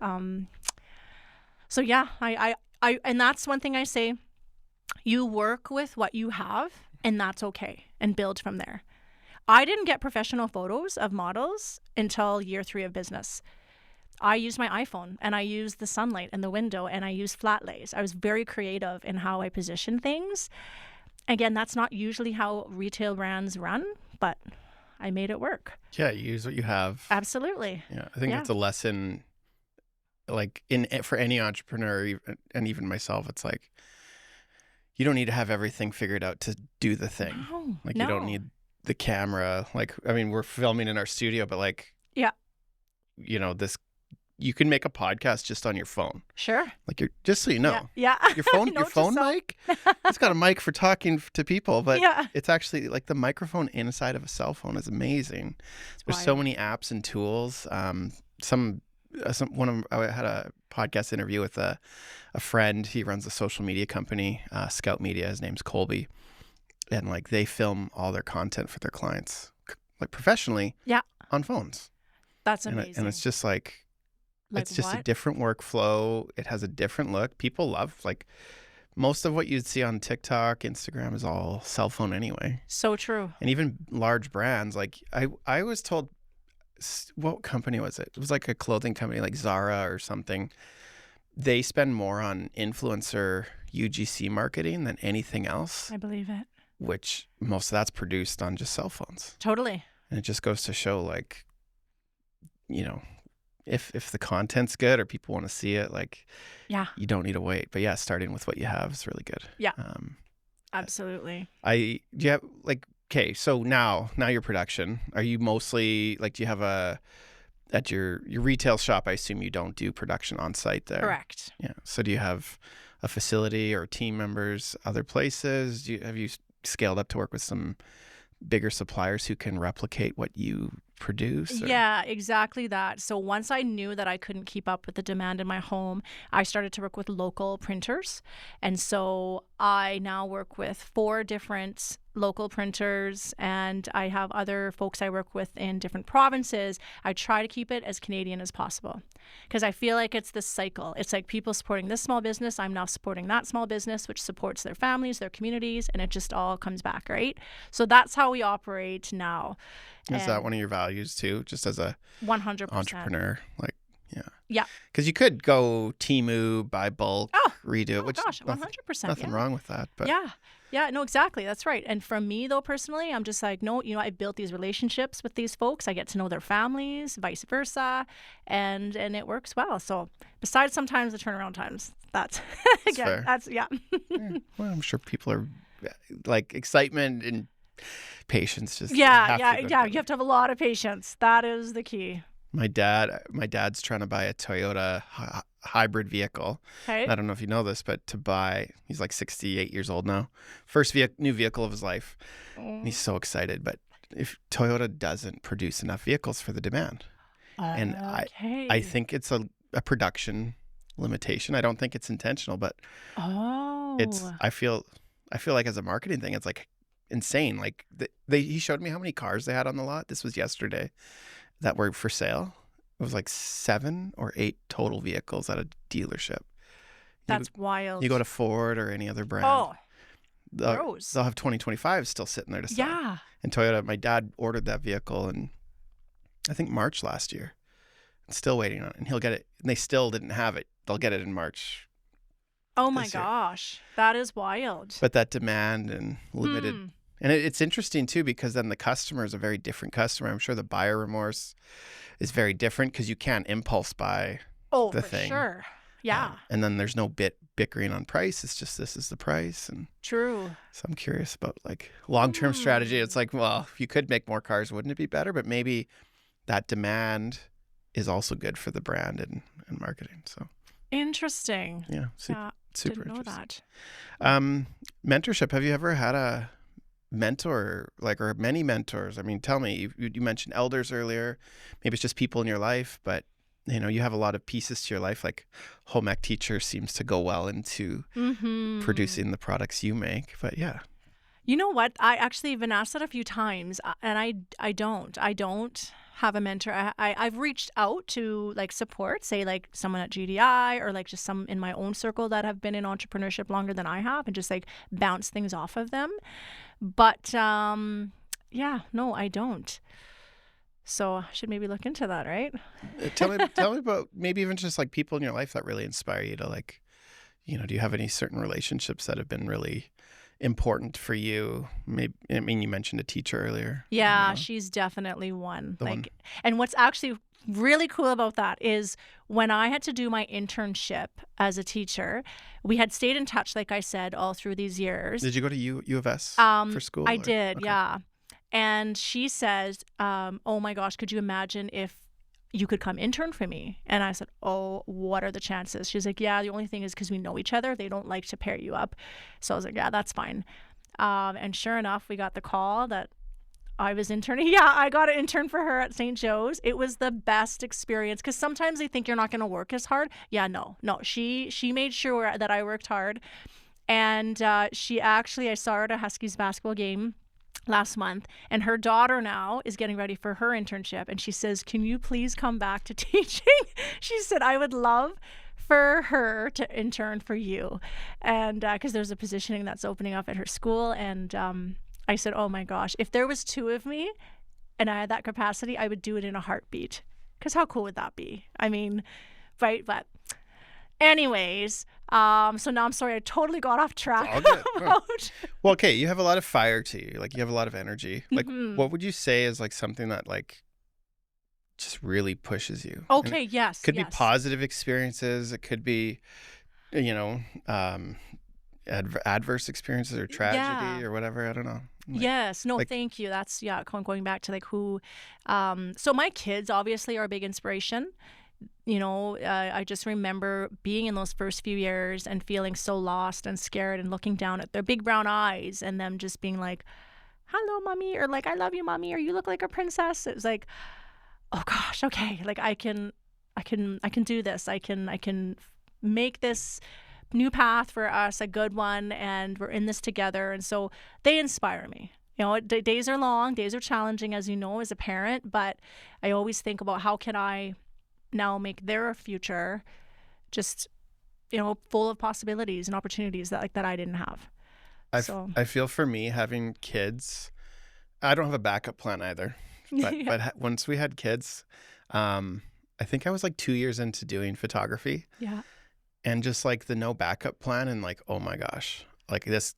Speaker 2: So yeah, I and that's one thing I say, you work with what you have, and that's okay, and build from there. I didn't get professional photos of models until year 3 of business. I used my iPhone, and I used the sunlight and the window, and I used flat lays. I was very creative in how I position things. Again, that's not usually how retail brands run, but I made it work.
Speaker 1: Yeah, you use what you have.
Speaker 2: Absolutely.
Speaker 1: Yeah, I think it's a lesson, like for any entrepreneur, and even myself. It's like, you don't need to have everything figured out to do the thing.
Speaker 2: No,
Speaker 1: like you don't need the camera. Like, I mean, we're filming in our studio, but like, this. You can make a podcast just on your phone.
Speaker 2: Sure.
Speaker 1: Like, just so you know.
Speaker 2: Yeah.
Speaker 1: Your phone mic, it's got a mic for talking to people, but it's actually like the microphone inside of a cell phone is amazing. There's so many apps and tools. I had a podcast interview with a friend. He runs a social media company, Scout Media. His name's Colby. And like, they film all their content for their clients, like professionally, on phones.
Speaker 2: That's amazing.
Speaker 1: And it's just like it's just a different workflow. It has a different look. People love, like, most of what you'd see on TikTok, Instagram is all cell phone anyway.
Speaker 2: So true.
Speaker 1: And even large brands, like I was told, what company was it? It was like a clothing company like Zara or something. They spend more on influencer UGC marketing than anything else.
Speaker 2: I believe it.
Speaker 1: Which most of that's produced on just cell phones.
Speaker 2: Totally.
Speaker 1: And it just goes to show, like, if the content's good or people want to see it, like, you don't need to wait. But yeah, starting with what you have is really good.
Speaker 2: Yeah, absolutely.
Speaker 1: Do you have like, okay, so now your production, are you mostly like, do you have at your retail shop, I assume you don't do production on site there?
Speaker 2: Correct.
Speaker 1: Yeah. So do you have a facility or team members other places? Have you scaled up to work with some bigger suppliers who can replicate what you produce? Or?
Speaker 2: Yeah, exactly that. So once I knew that I couldn't keep up with the demand in my home, I started to work with local printers. And so I now work with 4 different local printers, and I have other folks I work with in different provinces. I try to keep it as Canadian as possible because I feel like it's this cycle. It's like people supporting this small business, I'm now supporting that small business, which supports their families, their communities, and it just all comes back, right? So that's how we operate now.
Speaker 1: Is that
Speaker 2: And
Speaker 1: one of your values too, just as a
Speaker 2: 100%.
Speaker 1: entrepreneur? Like, yeah.
Speaker 2: Yeah.
Speaker 1: Because you could go Temu, buy bulk,
Speaker 2: Oh,
Speaker 1: redo it,
Speaker 2: oh
Speaker 1: which
Speaker 2: gosh,
Speaker 1: nothing,
Speaker 2: 100%.
Speaker 1: nothing
Speaker 2: Yeah.
Speaker 1: wrong with that. But
Speaker 2: Yeah. Yeah, no, exactly. That's right. And for me, though, personally, I'm just like, no, I built these relationships with these folks. I get to know their families, vice versa, and it works well. So besides sometimes the turnaround times, that's
Speaker 1: that's
Speaker 2: again,
Speaker 1: fair.
Speaker 2: that's yeah.
Speaker 1: Yeah. Well, I'm sure people are like excitement and patience just
Speaker 2: Yeah,
Speaker 1: have
Speaker 2: yeah,
Speaker 1: to go
Speaker 2: yeah. You
Speaker 1: together.
Speaker 2: have to have a lot of patience. That is the key.
Speaker 1: My dad's trying to buy a Toyota hybrid vehicle.
Speaker 2: Okay.
Speaker 1: I don't know if you know this, but he's like 68 years old now. First new vehicle of his life. And he's so excited. But if Toyota doesn't produce enough vehicles for the demand, and I
Speaker 2: Okay.
Speaker 1: think it's a production limitation. I don't think it's intentional, but
Speaker 2: Oh.
Speaker 1: I feel like as a marketing thing, it's like insane. Like he showed me how many cars they had on the lot. This was yesterday that were for sale. It was like 7 or 8 total vehicles at a dealership.
Speaker 2: That's wild.
Speaker 1: You go to Ford or any other brand,
Speaker 2: Oh,
Speaker 1: they'll,
Speaker 2: gross.
Speaker 1: they'll have 2025 still sitting there to sell.
Speaker 2: Yeah.
Speaker 1: And Toyota, my dad ordered that vehicle in, I think, March last year. Still waiting on it. And he'll get it. And they still didn't have it. They'll get it in March
Speaker 2: Oh my
Speaker 1: this year.
Speaker 2: gosh. That is wild.
Speaker 1: But that demand and limited.
Speaker 2: Hmm.
Speaker 1: And it's interesting, too, because then the customer is a very different customer. I'm sure the buyer remorse is very different because you can't impulse buy
Speaker 2: Oh,
Speaker 1: the
Speaker 2: for
Speaker 1: thing.
Speaker 2: sure. Yeah.
Speaker 1: And then there's no bickering on price. It's just this is the price. And
Speaker 2: True.
Speaker 1: so I'm curious about like long-term strategy. It's like, well, if you could make more cars, wouldn't it be better? But maybe that demand is also good for the brand and marketing. So
Speaker 2: Interesting.
Speaker 1: yeah,
Speaker 2: Yeah.
Speaker 1: super
Speaker 2: Didn't know
Speaker 1: interesting.
Speaker 2: that.
Speaker 1: Mentorship. Have you ever had a mentor, like, or many mentors? I mean, tell me, you mentioned elders earlier. Maybe it's just people in your life, but you have a lot of pieces to your life. Like home ec teacher seems to go well into producing the products you make. But yeah.
Speaker 2: You know what? I actually been asked that a few times, and I don't have a mentor. I've reached out to like support, say like someone at GDI or like just some in my own circle that have been in entrepreneurship longer than I have, and just like bounce things off of them. But yeah, no, I don't. So I should maybe look into that, right?
Speaker 1: Tell me about maybe even just like people in your life that really inspire you to like, do you have any certain relationships that have been really important for you? Maybe, I mean, you mentioned a teacher earlier.
Speaker 2: Yeah, she's definitely one.
Speaker 1: The
Speaker 2: Like,
Speaker 1: one.
Speaker 2: and what's actually really cool about that is when I had to do my internship as a teacher, we had stayed in touch, like I said, all through these years.
Speaker 1: Did you go to U of S for school?
Speaker 2: I
Speaker 1: or-
Speaker 2: did,
Speaker 1: okay.
Speaker 2: yeah. And she says, oh my gosh, could you imagine if you could come intern for me? And I said, oh, what are the chances? She's like, yeah, the only thing is because we know each other, they don't like to pair you up. So I was like, yeah, that's fine. And sure enough, we got the call that I was interning. Yeah, I got an intern for her at St. Joe's. It was the best experience because sometimes they think you're not going to work as hard. Yeah, no. She made sure that I worked hard. And I saw her at a Huskies basketball game last month, and her daughter now is getting ready for her internship, and she says, can you please come back to teaching? She said, I would love for her to intern for you, and because there's a positioning that's opening up at her school. And I said, oh my gosh, if there was 2 of me and I had that capacity, I would do it in a heartbeat, because how cool would that be? I mean, right? But anyways, so now I'm sorry, I totally got off track.
Speaker 1: All good. No. Well, okay, you have a lot of fire to you. Like you have a lot of energy. Like what would you say is like something that like just really pushes you? And
Speaker 2: Okay, yes.
Speaker 1: it could be
Speaker 2: yes.
Speaker 1: positive experiences. It could be, adverse experiences or tragedy or whatever. I don't know.
Speaker 2: Yes. No,
Speaker 1: like-
Speaker 2: thank you. That's, yeah, going back to like who, so my kids obviously are a big inspiration. I just remember being in those first few years and feeling so lost and scared and looking down at their big brown eyes and them just being like, hello, mommy, or like, I love you, mommy, or you look like a princess. It was like, oh gosh, okay, like I can do this. I can make this new path for us a good one, and we're in this together. And so they inspire me. Days are long, days are challenging, as you know, as a parent, but I always think about how can I now make their future just, full of possibilities and opportunities that I didn't have. So
Speaker 1: I feel for me having kids, I don't have a backup plan either. But
Speaker 2: yeah.
Speaker 1: but once we had kids, I think I was like 2 years into doing photography,
Speaker 2: Yeah.
Speaker 1: and just like the no backup plan, and like, oh my gosh, like this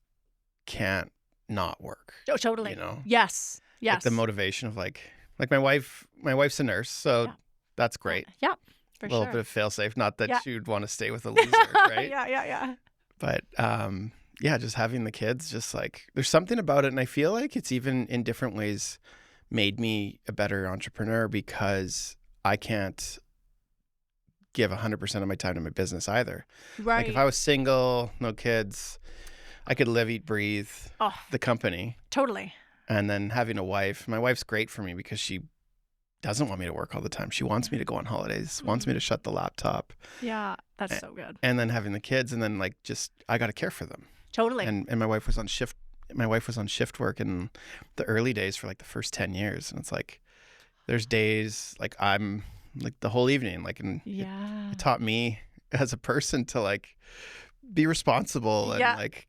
Speaker 1: can't not work.
Speaker 2: Oh, totally.
Speaker 1: You know,
Speaker 2: Yes.
Speaker 1: like the
Speaker 2: Yes.
Speaker 1: motivation of like my wife's a nurse, so
Speaker 2: Yeah.
Speaker 1: that's great.
Speaker 2: Yeah. For
Speaker 1: A little
Speaker 2: sure.
Speaker 1: bit of fail safe. Not that
Speaker 2: Yeah.
Speaker 1: she would want to stay with a loser, right?
Speaker 2: Yeah. Yeah. Yeah.
Speaker 1: But yeah, just having the kids, just like there's something about it, and I feel like it's even in different ways made me a better entrepreneur because I can't give 100% of my time to my business either. Like if
Speaker 2: Right.
Speaker 1: I was single, no kids, I could live, eat, breathe
Speaker 2: Oh,
Speaker 1: the company.
Speaker 2: totally.
Speaker 1: And then having a wife, my wife's great for me because she doesn't want me to work all the time. She wants me to go on holidays, wants me to shut the laptop.
Speaker 2: Yeah. That's
Speaker 1: A-
Speaker 2: so good.
Speaker 1: And then having the kids, and then like just I got to care for them.
Speaker 2: Totally.
Speaker 1: And my wife was on shift. My wife was on shift work in the early days for like the first 10 years. And it's like there's days like I'm like the whole evening, like, and
Speaker 2: Yeah.
Speaker 1: it taught me as a person to like be responsible and
Speaker 2: Yeah.
Speaker 1: like,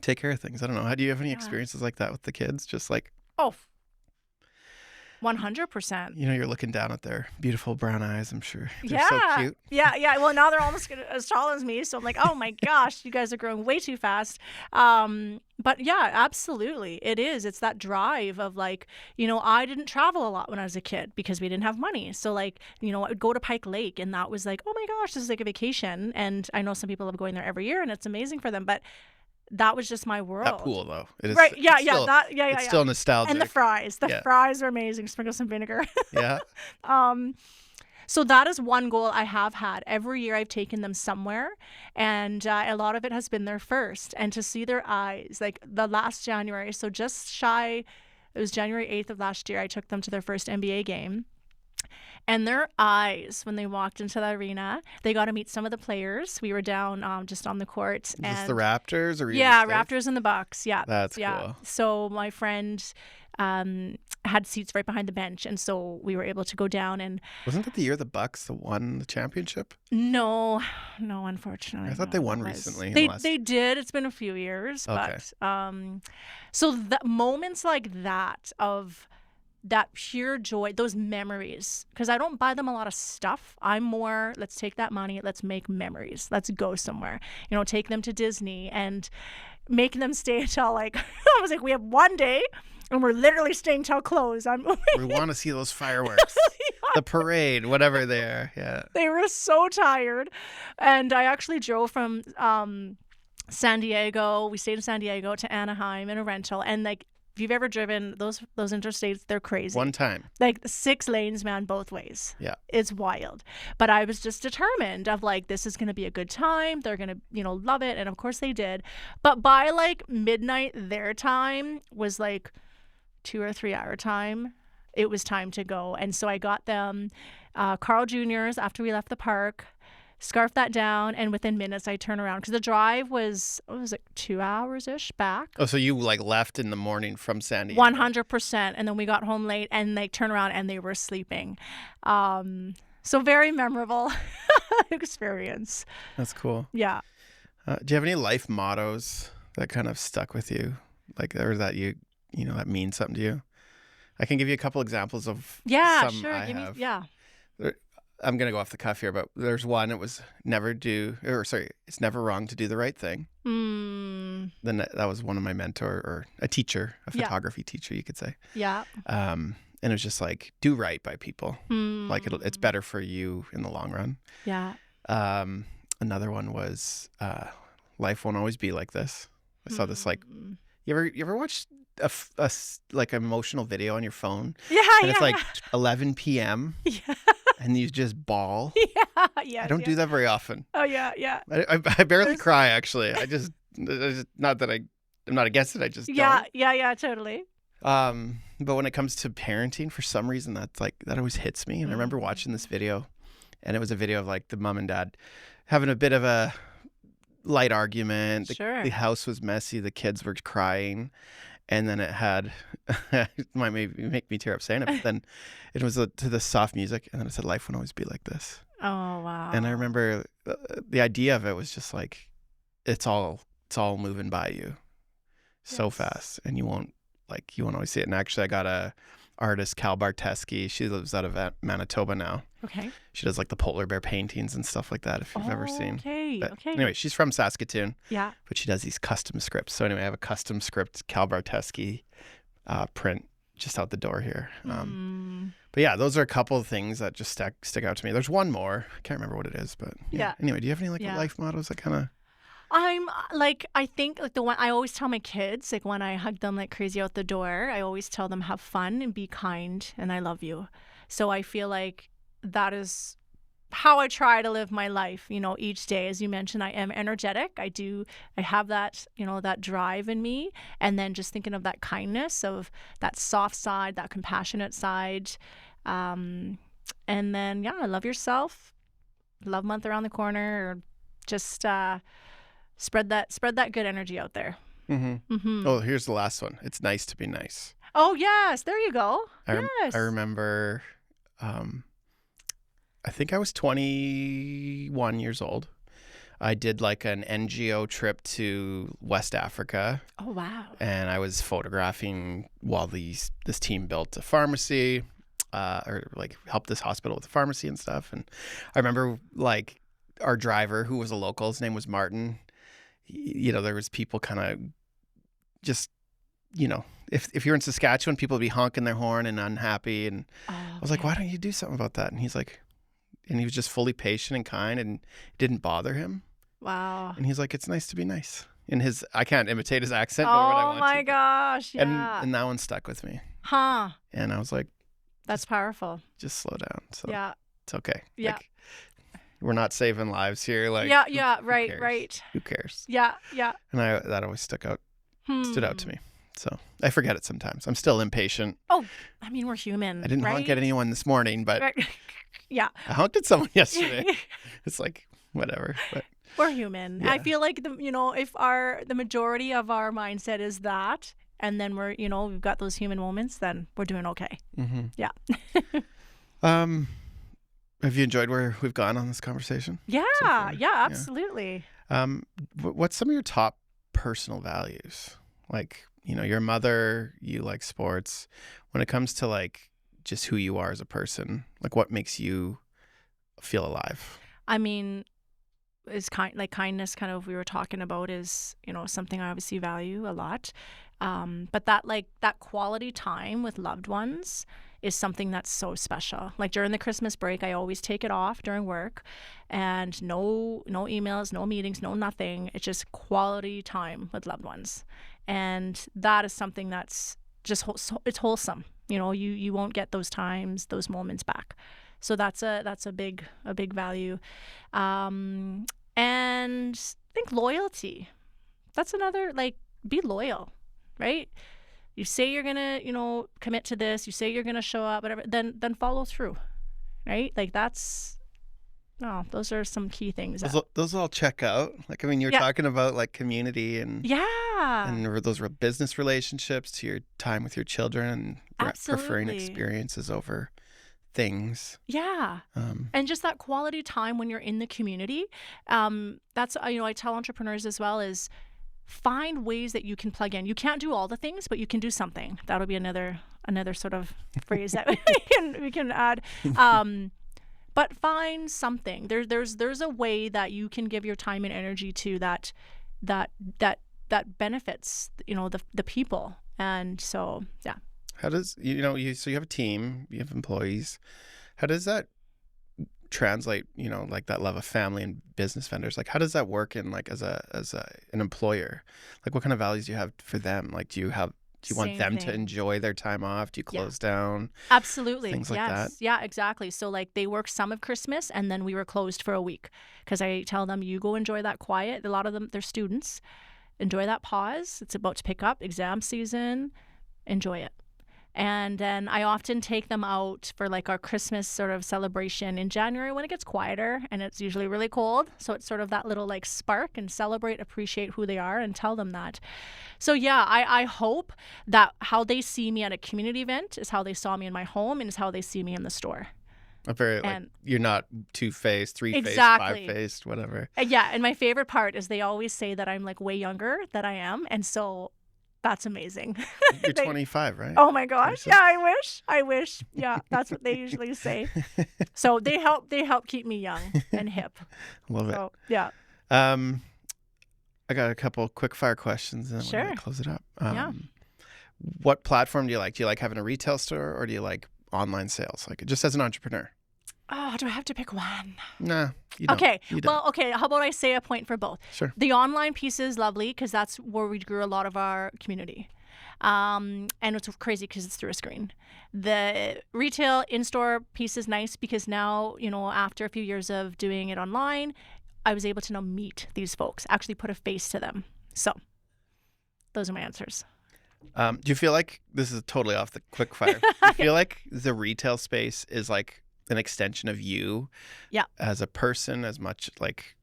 Speaker 1: take care of things. I don't know. How do you have any
Speaker 2: Yeah.
Speaker 1: experiences like that with the kids? Just like,
Speaker 2: Oh, 100%.
Speaker 1: you're looking down at their beautiful brown eyes. I'm sure they're
Speaker 2: Yeah.
Speaker 1: so cute.
Speaker 2: Yeah. Yeah. Well, now they're almost as tall as me. So I'm like, oh my gosh, you guys are growing way too fast. But yeah, absolutely. It is. It's that drive of like, I didn't travel a lot when I was a kid because we didn't have money. So like, I would go to Pike Lake, and that was like, oh my gosh, this is like a vacation. And I know some people love going there every year, and it's amazing for them. But that was just my world.
Speaker 1: That pool though, it is
Speaker 2: Right. Yeah.
Speaker 1: it's
Speaker 2: Yeah.
Speaker 1: still,
Speaker 2: Yeah.
Speaker 1: it's
Speaker 2: Yeah.
Speaker 1: still nostalgic.
Speaker 2: And the fries. The
Speaker 1: Yeah.
Speaker 2: fries are amazing. Sprinkle some vinegar.
Speaker 1: Yeah.
Speaker 2: So that is one goal I have had. Every year I've taken them somewhere, and a lot of it has been their first. And to see their eyes, like the last January, so just shy, it was January 8th of last year, I took them to their first NBA game. And their eyes, when they walked into the arena, they got to meet some of the players. We were down just on the court.
Speaker 1: Is this the Raptors or
Speaker 2: Yeah, Raptors and the Bucks. Yeah.
Speaker 1: That's
Speaker 2: yeah.
Speaker 1: cool.
Speaker 2: So my friend had seats right behind the bench, and so we were able to go down and
Speaker 1: Wasn't that the year the Bucks won the championship?
Speaker 2: no, unfortunately.
Speaker 1: I thought
Speaker 2: no,
Speaker 1: they won
Speaker 2: that was-
Speaker 1: recently in
Speaker 2: They
Speaker 1: the last-
Speaker 2: they did. It's been a few years,
Speaker 1: Okay.
Speaker 2: but so the moments like that of that pure joy, those memories, because I don't buy them a lot of stuff. I'm more, let's take that money, let's make memories, let's go somewhere. Take them to Disney and make them stay until like I was like, we have one day, and we're literally staying till close.
Speaker 1: We want to see those fireworks, the parade, whatever they are. Yeah.
Speaker 2: They were so tired. And I actually drove from San Diego. We stayed in San Diego to Anaheim in a rental. And like, if you've ever driven those interstates, they're crazy.
Speaker 1: One time.
Speaker 2: Like 6 lanes, man, both ways.
Speaker 1: Yeah.
Speaker 2: It's wild. But I was just determined of like, this is going to be a good time. They're going to, love it. And of course they did. But by like midnight, their time was like 2 or 3 hour time. It was time to go. And so I got them Carl Jr.'s after we left the park, scarfed that down, and within minutes I turned around because the drive was, what was it, 2 hours-ish back.
Speaker 1: Oh, so you like left in the morning from San Diego?
Speaker 2: 100%. And then we got home late, and they turned around and they were sleeping. So very memorable experience.
Speaker 1: That's cool.
Speaker 2: Yeah.
Speaker 1: Do you have any life mottos that kind of stuck with you, like, or that that means something to you? I can give you a couple examples of
Speaker 2: Yeah,
Speaker 1: some
Speaker 2: sure.
Speaker 1: I
Speaker 2: Give me,
Speaker 1: have.
Speaker 2: yeah.
Speaker 1: I'm gonna go off the cuff here, but there's one. It was it's never wrong to do the right thing.
Speaker 2: Mm,
Speaker 1: Then that was one of my mentor, or a teacher, a
Speaker 2: Yeah.
Speaker 1: photography teacher, you could say.
Speaker 2: yeah.
Speaker 1: And it was just like, do right by people.
Speaker 2: Mm,
Speaker 1: Like it's better for you in the long run.
Speaker 2: Yeah.
Speaker 1: Another one was life won't always be like this. I saw this like,
Speaker 2: Mm.
Speaker 1: you ever watch like an emotional video on your phone,
Speaker 2: Yeah,
Speaker 1: and it's like
Speaker 2: yeah.
Speaker 1: 11 p.m.
Speaker 2: Yeah.
Speaker 1: and you just bawl?
Speaker 2: Yeah, yeah.
Speaker 1: I don't do that very often.
Speaker 2: Oh, yeah, yeah.
Speaker 1: I barely cry, actually. I just not that I I'm not against it. I just
Speaker 2: Yeah,
Speaker 1: don't.
Speaker 2: yeah, totally.
Speaker 1: But when it comes to parenting, for some reason, that always hits me. And I remember watching this video, and it was a video of like the mom and dad having a bit of a light argument. The
Speaker 2: Sure.
Speaker 1: house was messy. The kids were crying. And then it had, it might maybe make me tear up saying it, but then it was to the soft music. And then it said, life won't always be like this.
Speaker 2: Oh,
Speaker 1: And I
Speaker 2: wow.
Speaker 1: remember the idea of it was just like, it's all moving by you so
Speaker 2: Yes.
Speaker 1: fast, and you won't always see it. And actually, I got a artist, Cal Barteski. She lives out of Manitoba now.
Speaker 2: Okay.
Speaker 1: She does like the polar bear paintings and stuff like that, if you've ever seen.
Speaker 2: Okay.
Speaker 1: But
Speaker 2: Okay.
Speaker 1: anyway, she's from Saskatoon,
Speaker 2: Yeah.
Speaker 1: but she does these custom scripts. So anyway, I have a custom script Cal Barteski print just out the door here.
Speaker 2: Mm.
Speaker 1: But yeah, those are a couple of things that just stick out to me. There's one more. I can't remember what it is, but yeah.
Speaker 2: Yeah.
Speaker 1: Anyway, do you have any like
Speaker 2: Yeah.
Speaker 1: life mottos that kind of...
Speaker 2: I'm like, I think like the one I always tell my kids, like when I hug them like crazy out the door, I always tell them have fun and be kind and I love you. So I feel like that is how I try to live my life, each day. As you mentioned, I am energetic. I have that, that drive in me. And then just thinking of that kindness, of that soft side, that compassionate side. And then, yeah, love yourself. Love month around the corner. Or just spread that good energy out there.
Speaker 1: Oh, here's the last one. It's nice to be nice.
Speaker 2: Oh, yes. There you go. Yes.
Speaker 1: I remember, I think I was 21 years old. I did like an NGO trip to West Africa,
Speaker 2: Oh, wow.
Speaker 1: and I was photographing while this team built a pharmacy, or like helped this hospital with a pharmacy and stuff. And I remember like our driver, who was a local, his name was Martin. There was people kind of just, if you're in Saskatchewan, people would be honking their horn and unhappy. And I was like, why don't you do something about that? And he was just fully patient and kind, and it didn't bother him.
Speaker 2: Wow.
Speaker 1: And he's like, it's nice to be nice. I can't imitate his accent nor would I
Speaker 2: Oh
Speaker 1: want
Speaker 2: my
Speaker 1: to.
Speaker 2: gosh. Yeah.
Speaker 1: And that one stuck with me.
Speaker 2: Huh.
Speaker 1: And I was like,
Speaker 2: That's powerful.
Speaker 1: just slow down. So
Speaker 2: Yeah.
Speaker 1: it's okay.
Speaker 2: Yeah.
Speaker 1: Like, we're not saving lives here. Like,
Speaker 2: Yeah.
Speaker 1: who
Speaker 2: Right.
Speaker 1: cares?
Speaker 2: Right.
Speaker 1: Who cares?
Speaker 2: Yeah.
Speaker 1: And that always stood out to
Speaker 2: Hmm.
Speaker 1: me. So I forget it sometimes. I'm still impatient.
Speaker 2: Oh, I mean, we're human.
Speaker 1: I didn't honk at anyone this morning, but
Speaker 2: Right. Yeah.
Speaker 1: I honked at someone yesterday. It's like, whatever. But
Speaker 2: We're human.
Speaker 1: Yeah.
Speaker 2: I feel like if the majority of our mindset is that, and then we've got those human moments, then we're doing okay. Yeah.
Speaker 1: have you enjoyed where we've gone on this conversation?
Speaker 2: Yeah.
Speaker 1: far?
Speaker 2: Yeah. Absolutely.
Speaker 1: What's some of your top personal values? Like, you're a mother, you like sports. When it comes to like just who you are as a person, like what makes you feel alive?
Speaker 2: I mean, is kindness, kind of we were talking about, is something I obviously value a lot. But that quality time with loved ones is something that's so special. Like during the Christmas break, I always take it off during work, and no emails, no meetings, no nothing. It's just quality time with loved ones, and that is something that's just it's wholesome. You won't get those times, those moments back. So that's a big value, and I think loyalty. That's another, like, be loyal, right? You say you're gonna, commit to this. You say you're gonna show up, whatever. Then follow through, right? Like those are some key things.
Speaker 1: Those all check out. Like, I mean, you're
Speaker 2: Yeah.
Speaker 1: talking about like community and
Speaker 2: Yeah,
Speaker 1: those business relationships to your time with your children and preferring
Speaker 2: Absolutely.
Speaker 1: experiences over things.
Speaker 2: yeah. And just that quality time when you're in the community. That's I tell entrepreneurs as well, is find ways that you can plug in. You can't do all the things, but you can do something. That'll be another sort of phrase that we can add. But find something. There's a way that you can give your time and energy to that benefits the people. And so yeah.
Speaker 1: How does so you have a team, you have employees. How does that translate? Like that love of family and business vendors. Like, how does that work in like as an employer? Like, what kind of values do you have for them? Like, do you want
Speaker 2: Same
Speaker 1: them to
Speaker 2: thing.
Speaker 1: enjoy their time off? Do you close down?
Speaker 2: Absolutely.
Speaker 1: Things like
Speaker 2: Yes.
Speaker 1: that?
Speaker 2: Yeah, exactly. So like they work some of Christmas, and then we were closed for a week, because I tell them, you go enjoy that quiet. A lot of them, they're students. enjoy that pause. It's about to pick up exam season. Enjoy it. And then I often take them out for like our Christmas sort of celebration in January when it gets quieter and it's usually really cold. So it's sort of that little like spark, and celebrate, appreciate who they are and tell them that. So yeah, I hope that how they see me at a community event is how they saw me in my home and is how they see me in the store.
Speaker 1: A very like
Speaker 2: And
Speaker 1: you're not two-faced, three-faced,
Speaker 2: exactly.
Speaker 1: five-faced, whatever.
Speaker 2: Yeah, and my favorite part is they always say that I'm like way younger than I am, and so that's amazing.
Speaker 1: You're
Speaker 2: They-
Speaker 1: 25, right?
Speaker 2: Oh my gosh.
Speaker 1: 26?
Speaker 2: Yeah, I wish. Yeah, that's what they usually say. So they help keep me young and hip.
Speaker 1: Love it.
Speaker 2: So, yeah.
Speaker 1: I got a couple quick fire questions and then we're
Speaker 2: Sure.
Speaker 1: gonna close it up.
Speaker 2: Yeah.
Speaker 1: What platform do you like? Do you like having a retail store or do you like online sales? Like just as an entrepreneur?
Speaker 2: Oh, do I have to pick one?
Speaker 1: Nah, you don't.
Speaker 2: Okay.
Speaker 1: You don't.
Speaker 2: Well, okay, how about I say a point for both?
Speaker 1: Sure.
Speaker 2: The online piece is lovely because that's where we grew a lot of our community. And it's crazy because it's through a screen. The retail in-store piece is nice because now, after a few years of doing it online, I was able to now meet these folks, actually put a face to them. So those are my answers.
Speaker 1: Do you feel like this is totally off the quick fire? Do you feel like the retail space is like an extension of you
Speaker 2: Yeah.
Speaker 1: as a person, as much like,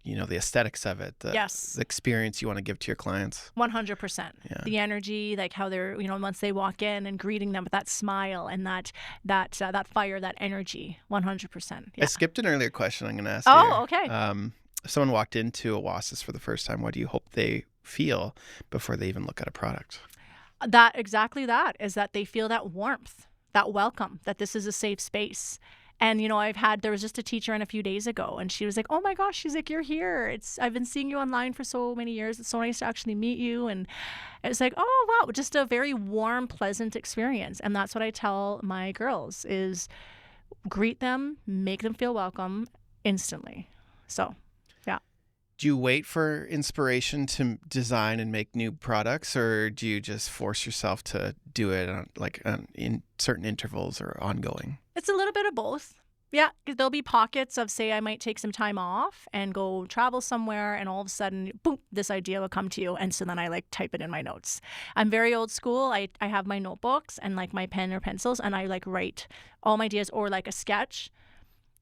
Speaker 1: the aesthetics of it, the
Speaker 2: Yes.
Speaker 1: experience you want to give to your clients?
Speaker 2: 100%.
Speaker 1: Yeah.
Speaker 2: The energy, like how they're, once they walk in and greeting them with that smile and that fire, that energy, 100%.
Speaker 1: I
Speaker 2: Yeah.
Speaker 1: skipped an earlier question I'm going to ask
Speaker 2: Oh,
Speaker 1: here.
Speaker 2: okay.
Speaker 1: If someone walked into Oasis for the first time, what do you hope they feel before they even look at a product?
Speaker 2: Exactly that is that they feel that warmth, that welcome, that this is a safe space. And, there was just a teacher in a few days ago and she was like, oh my gosh, she's like, you're here. I've been seeing you online for so many years. It's so nice to actually meet you. And it's like, oh, wow, just a very warm, pleasant experience. And that's what I tell my girls is greet them, make them feel welcome instantly. So, yeah.
Speaker 1: Do you wait for inspiration to design and make new products, or do you just force yourself to do it in certain intervals or ongoing?
Speaker 2: It's a little bit of both. Yeah, 'cause there'll be pockets of, say, I might take some time off and go travel somewhere, and all of a sudden, boom, this idea will come to you. And so then I type it in my notes. I'm very old school. I have my notebooks and my pen or pencils, and I write all my ideas or a sketch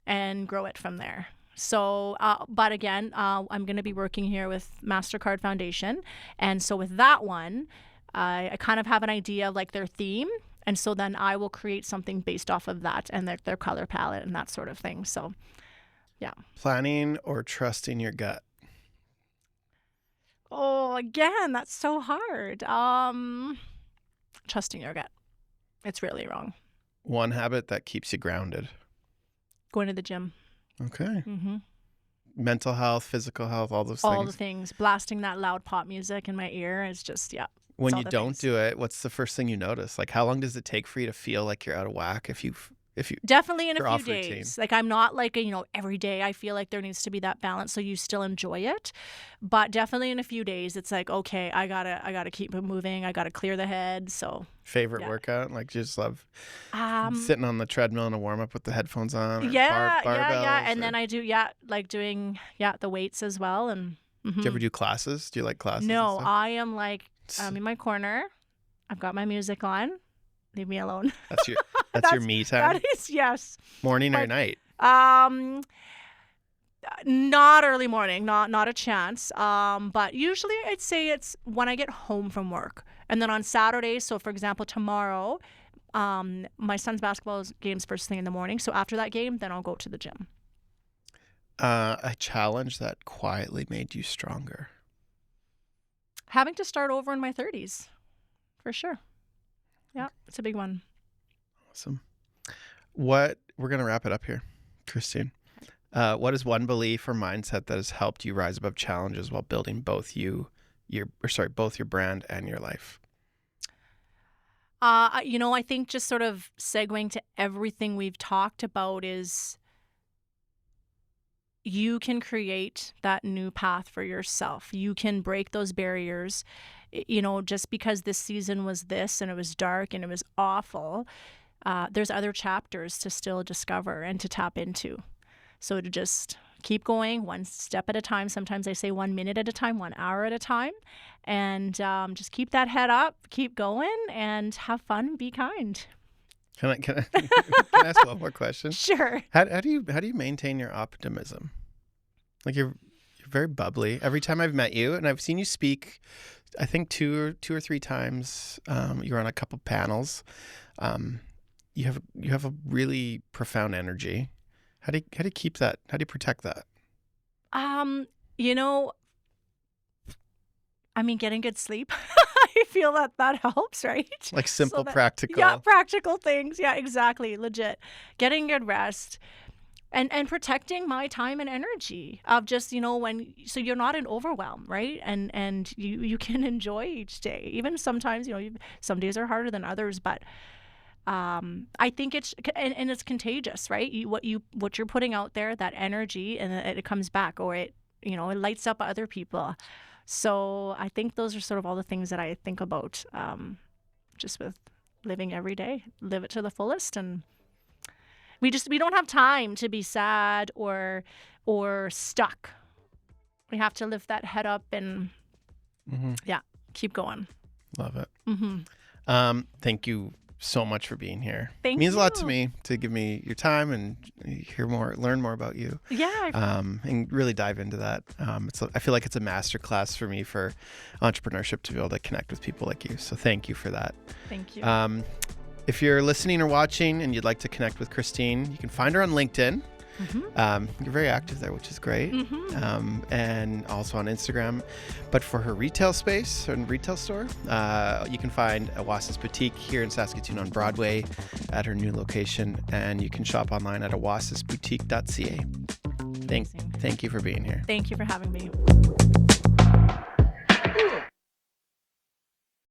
Speaker 2: and grow it from there. So, but again, I'm going to be working here with MasterCard Foundation. And so with that one, I kind of have an idea of their theme. And so then I will create something based off of that and their color palette and that sort of thing. So, yeah.
Speaker 1: Planning or trusting your gut?
Speaker 2: Oh, again, that's so hard. Trusting your gut. It's really wrong.
Speaker 1: One habit that keeps you grounded?
Speaker 2: Going to the gym.
Speaker 1: Okay.
Speaker 2: Mm-hmm.
Speaker 1: Mental health, physical health, all those
Speaker 2: All
Speaker 1: things.
Speaker 2: the things. Blasting that loud pop music in my ear is just, yeah.
Speaker 1: When
Speaker 2: all
Speaker 1: you
Speaker 2: the
Speaker 1: don't
Speaker 2: things.
Speaker 1: do it, what's the first thing you notice? Like, how long does it take for you to feel like you're out of whack if you
Speaker 2: Definitely in
Speaker 1: You're
Speaker 2: a
Speaker 1: off
Speaker 2: few
Speaker 1: routine.
Speaker 2: days. I'm not every day. I feel like there needs to be that balance so you still enjoy it. But definitely in a few days, it's okay, I gotta keep it moving. I gotta clear the head. So
Speaker 1: favorite
Speaker 2: Yeah.
Speaker 1: workout? Like, just love
Speaker 2: um
Speaker 1: sitting on the treadmill in a warm up with the headphones on? Or
Speaker 2: yeah,
Speaker 1: barbells,
Speaker 2: and
Speaker 1: or-
Speaker 2: then I do doing the weights as well. And
Speaker 1: Do you ever do classes? Do you like classes? and
Speaker 2: no,
Speaker 1: stuff?
Speaker 2: I am I'm in my corner. I've got my music on. Leave me alone.
Speaker 1: That's your me time.
Speaker 2: That is yes.
Speaker 1: Morning or
Speaker 2: like-
Speaker 1: night?
Speaker 2: Not early morning, not a chance. But usually I'd say it's when I get home from work. And then on Saturdays, so for example, tomorrow, my son's basketball game's first thing in the morning. So after that game, then I'll go to the gym.
Speaker 1: A challenge that quietly made you stronger.
Speaker 2: Having to start over in my 30s, for sure. Yeah, it's a big one.
Speaker 1: Awesome. We're going to wrap it up here, Christine. What is one belief or mindset that has helped you rise above challenges while building both your brand and your life?
Speaker 2: I think just sort of segueing to everything we've talked about is you can create that new path for yourself. You can break those barriers. Just because this season was this and it was dark and it was awful, there's other chapters to still discover and to tap into. So to just keep going one step at a time. Sometimes I say 1 minute at a time, 1 hour at a time, and just keep that head up, keep going, and have fun. Be kind.
Speaker 1: Can I ask one more question?
Speaker 2: Sure.
Speaker 1: How do you maintain your optimism? Like you're very bubbly. Every time I've met you, and I've seen you speak, I think two or three times. You're on a couple panels. You have a really profound energy. How do you keep that? How do you protect that?
Speaker 2: You know, I mean, getting good sleep. I feel that helps, right?
Speaker 1: Like simple,
Speaker 2: So
Speaker 1: practical.
Speaker 2: yeah, practical things. Yeah, exactly. Legit. Getting good rest and protecting my time and energy of just, so you're not in overwhelm, right? And you can enjoy each day. Even sometimes, some days are harder than others, but I think it's contagious, right? What you're putting out there, that energy, and it comes back, or it lights up other people. So I think those are sort of all the things that I think about, just with living every day. Live it to the fullest, and we don't have time to be sad or stuck. We have to lift that head up and keep going.
Speaker 1: Love it.
Speaker 2: Mm-hmm.
Speaker 1: Thank you so much for being here.
Speaker 2: Thank
Speaker 1: It means
Speaker 2: you.
Speaker 1: a lot to me to give me your time and learn more about you.
Speaker 2: Yeah.
Speaker 1: And really dive into that. I feel like it's a master class for me for entrepreneurship to be able to connect with people like you. So thank you for that.
Speaker 2: Thank you.
Speaker 1: If you're listening or watching and you'd like to connect with Christine, you can find her on LinkedIn.
Speaker 2: Mm-hmm.
Speaker 1: You're very active there, which is great.
Speaker 2: Mm-hmm.
Speaker 1: And also on Instagram. But for her retail space and retail store, you can find Awasis Boutique here in Saskatoon on Broadway at her new location. And you can shop online at awasisboutique.ca. Thank you for being here.
Speaker 2: Thank you for having me.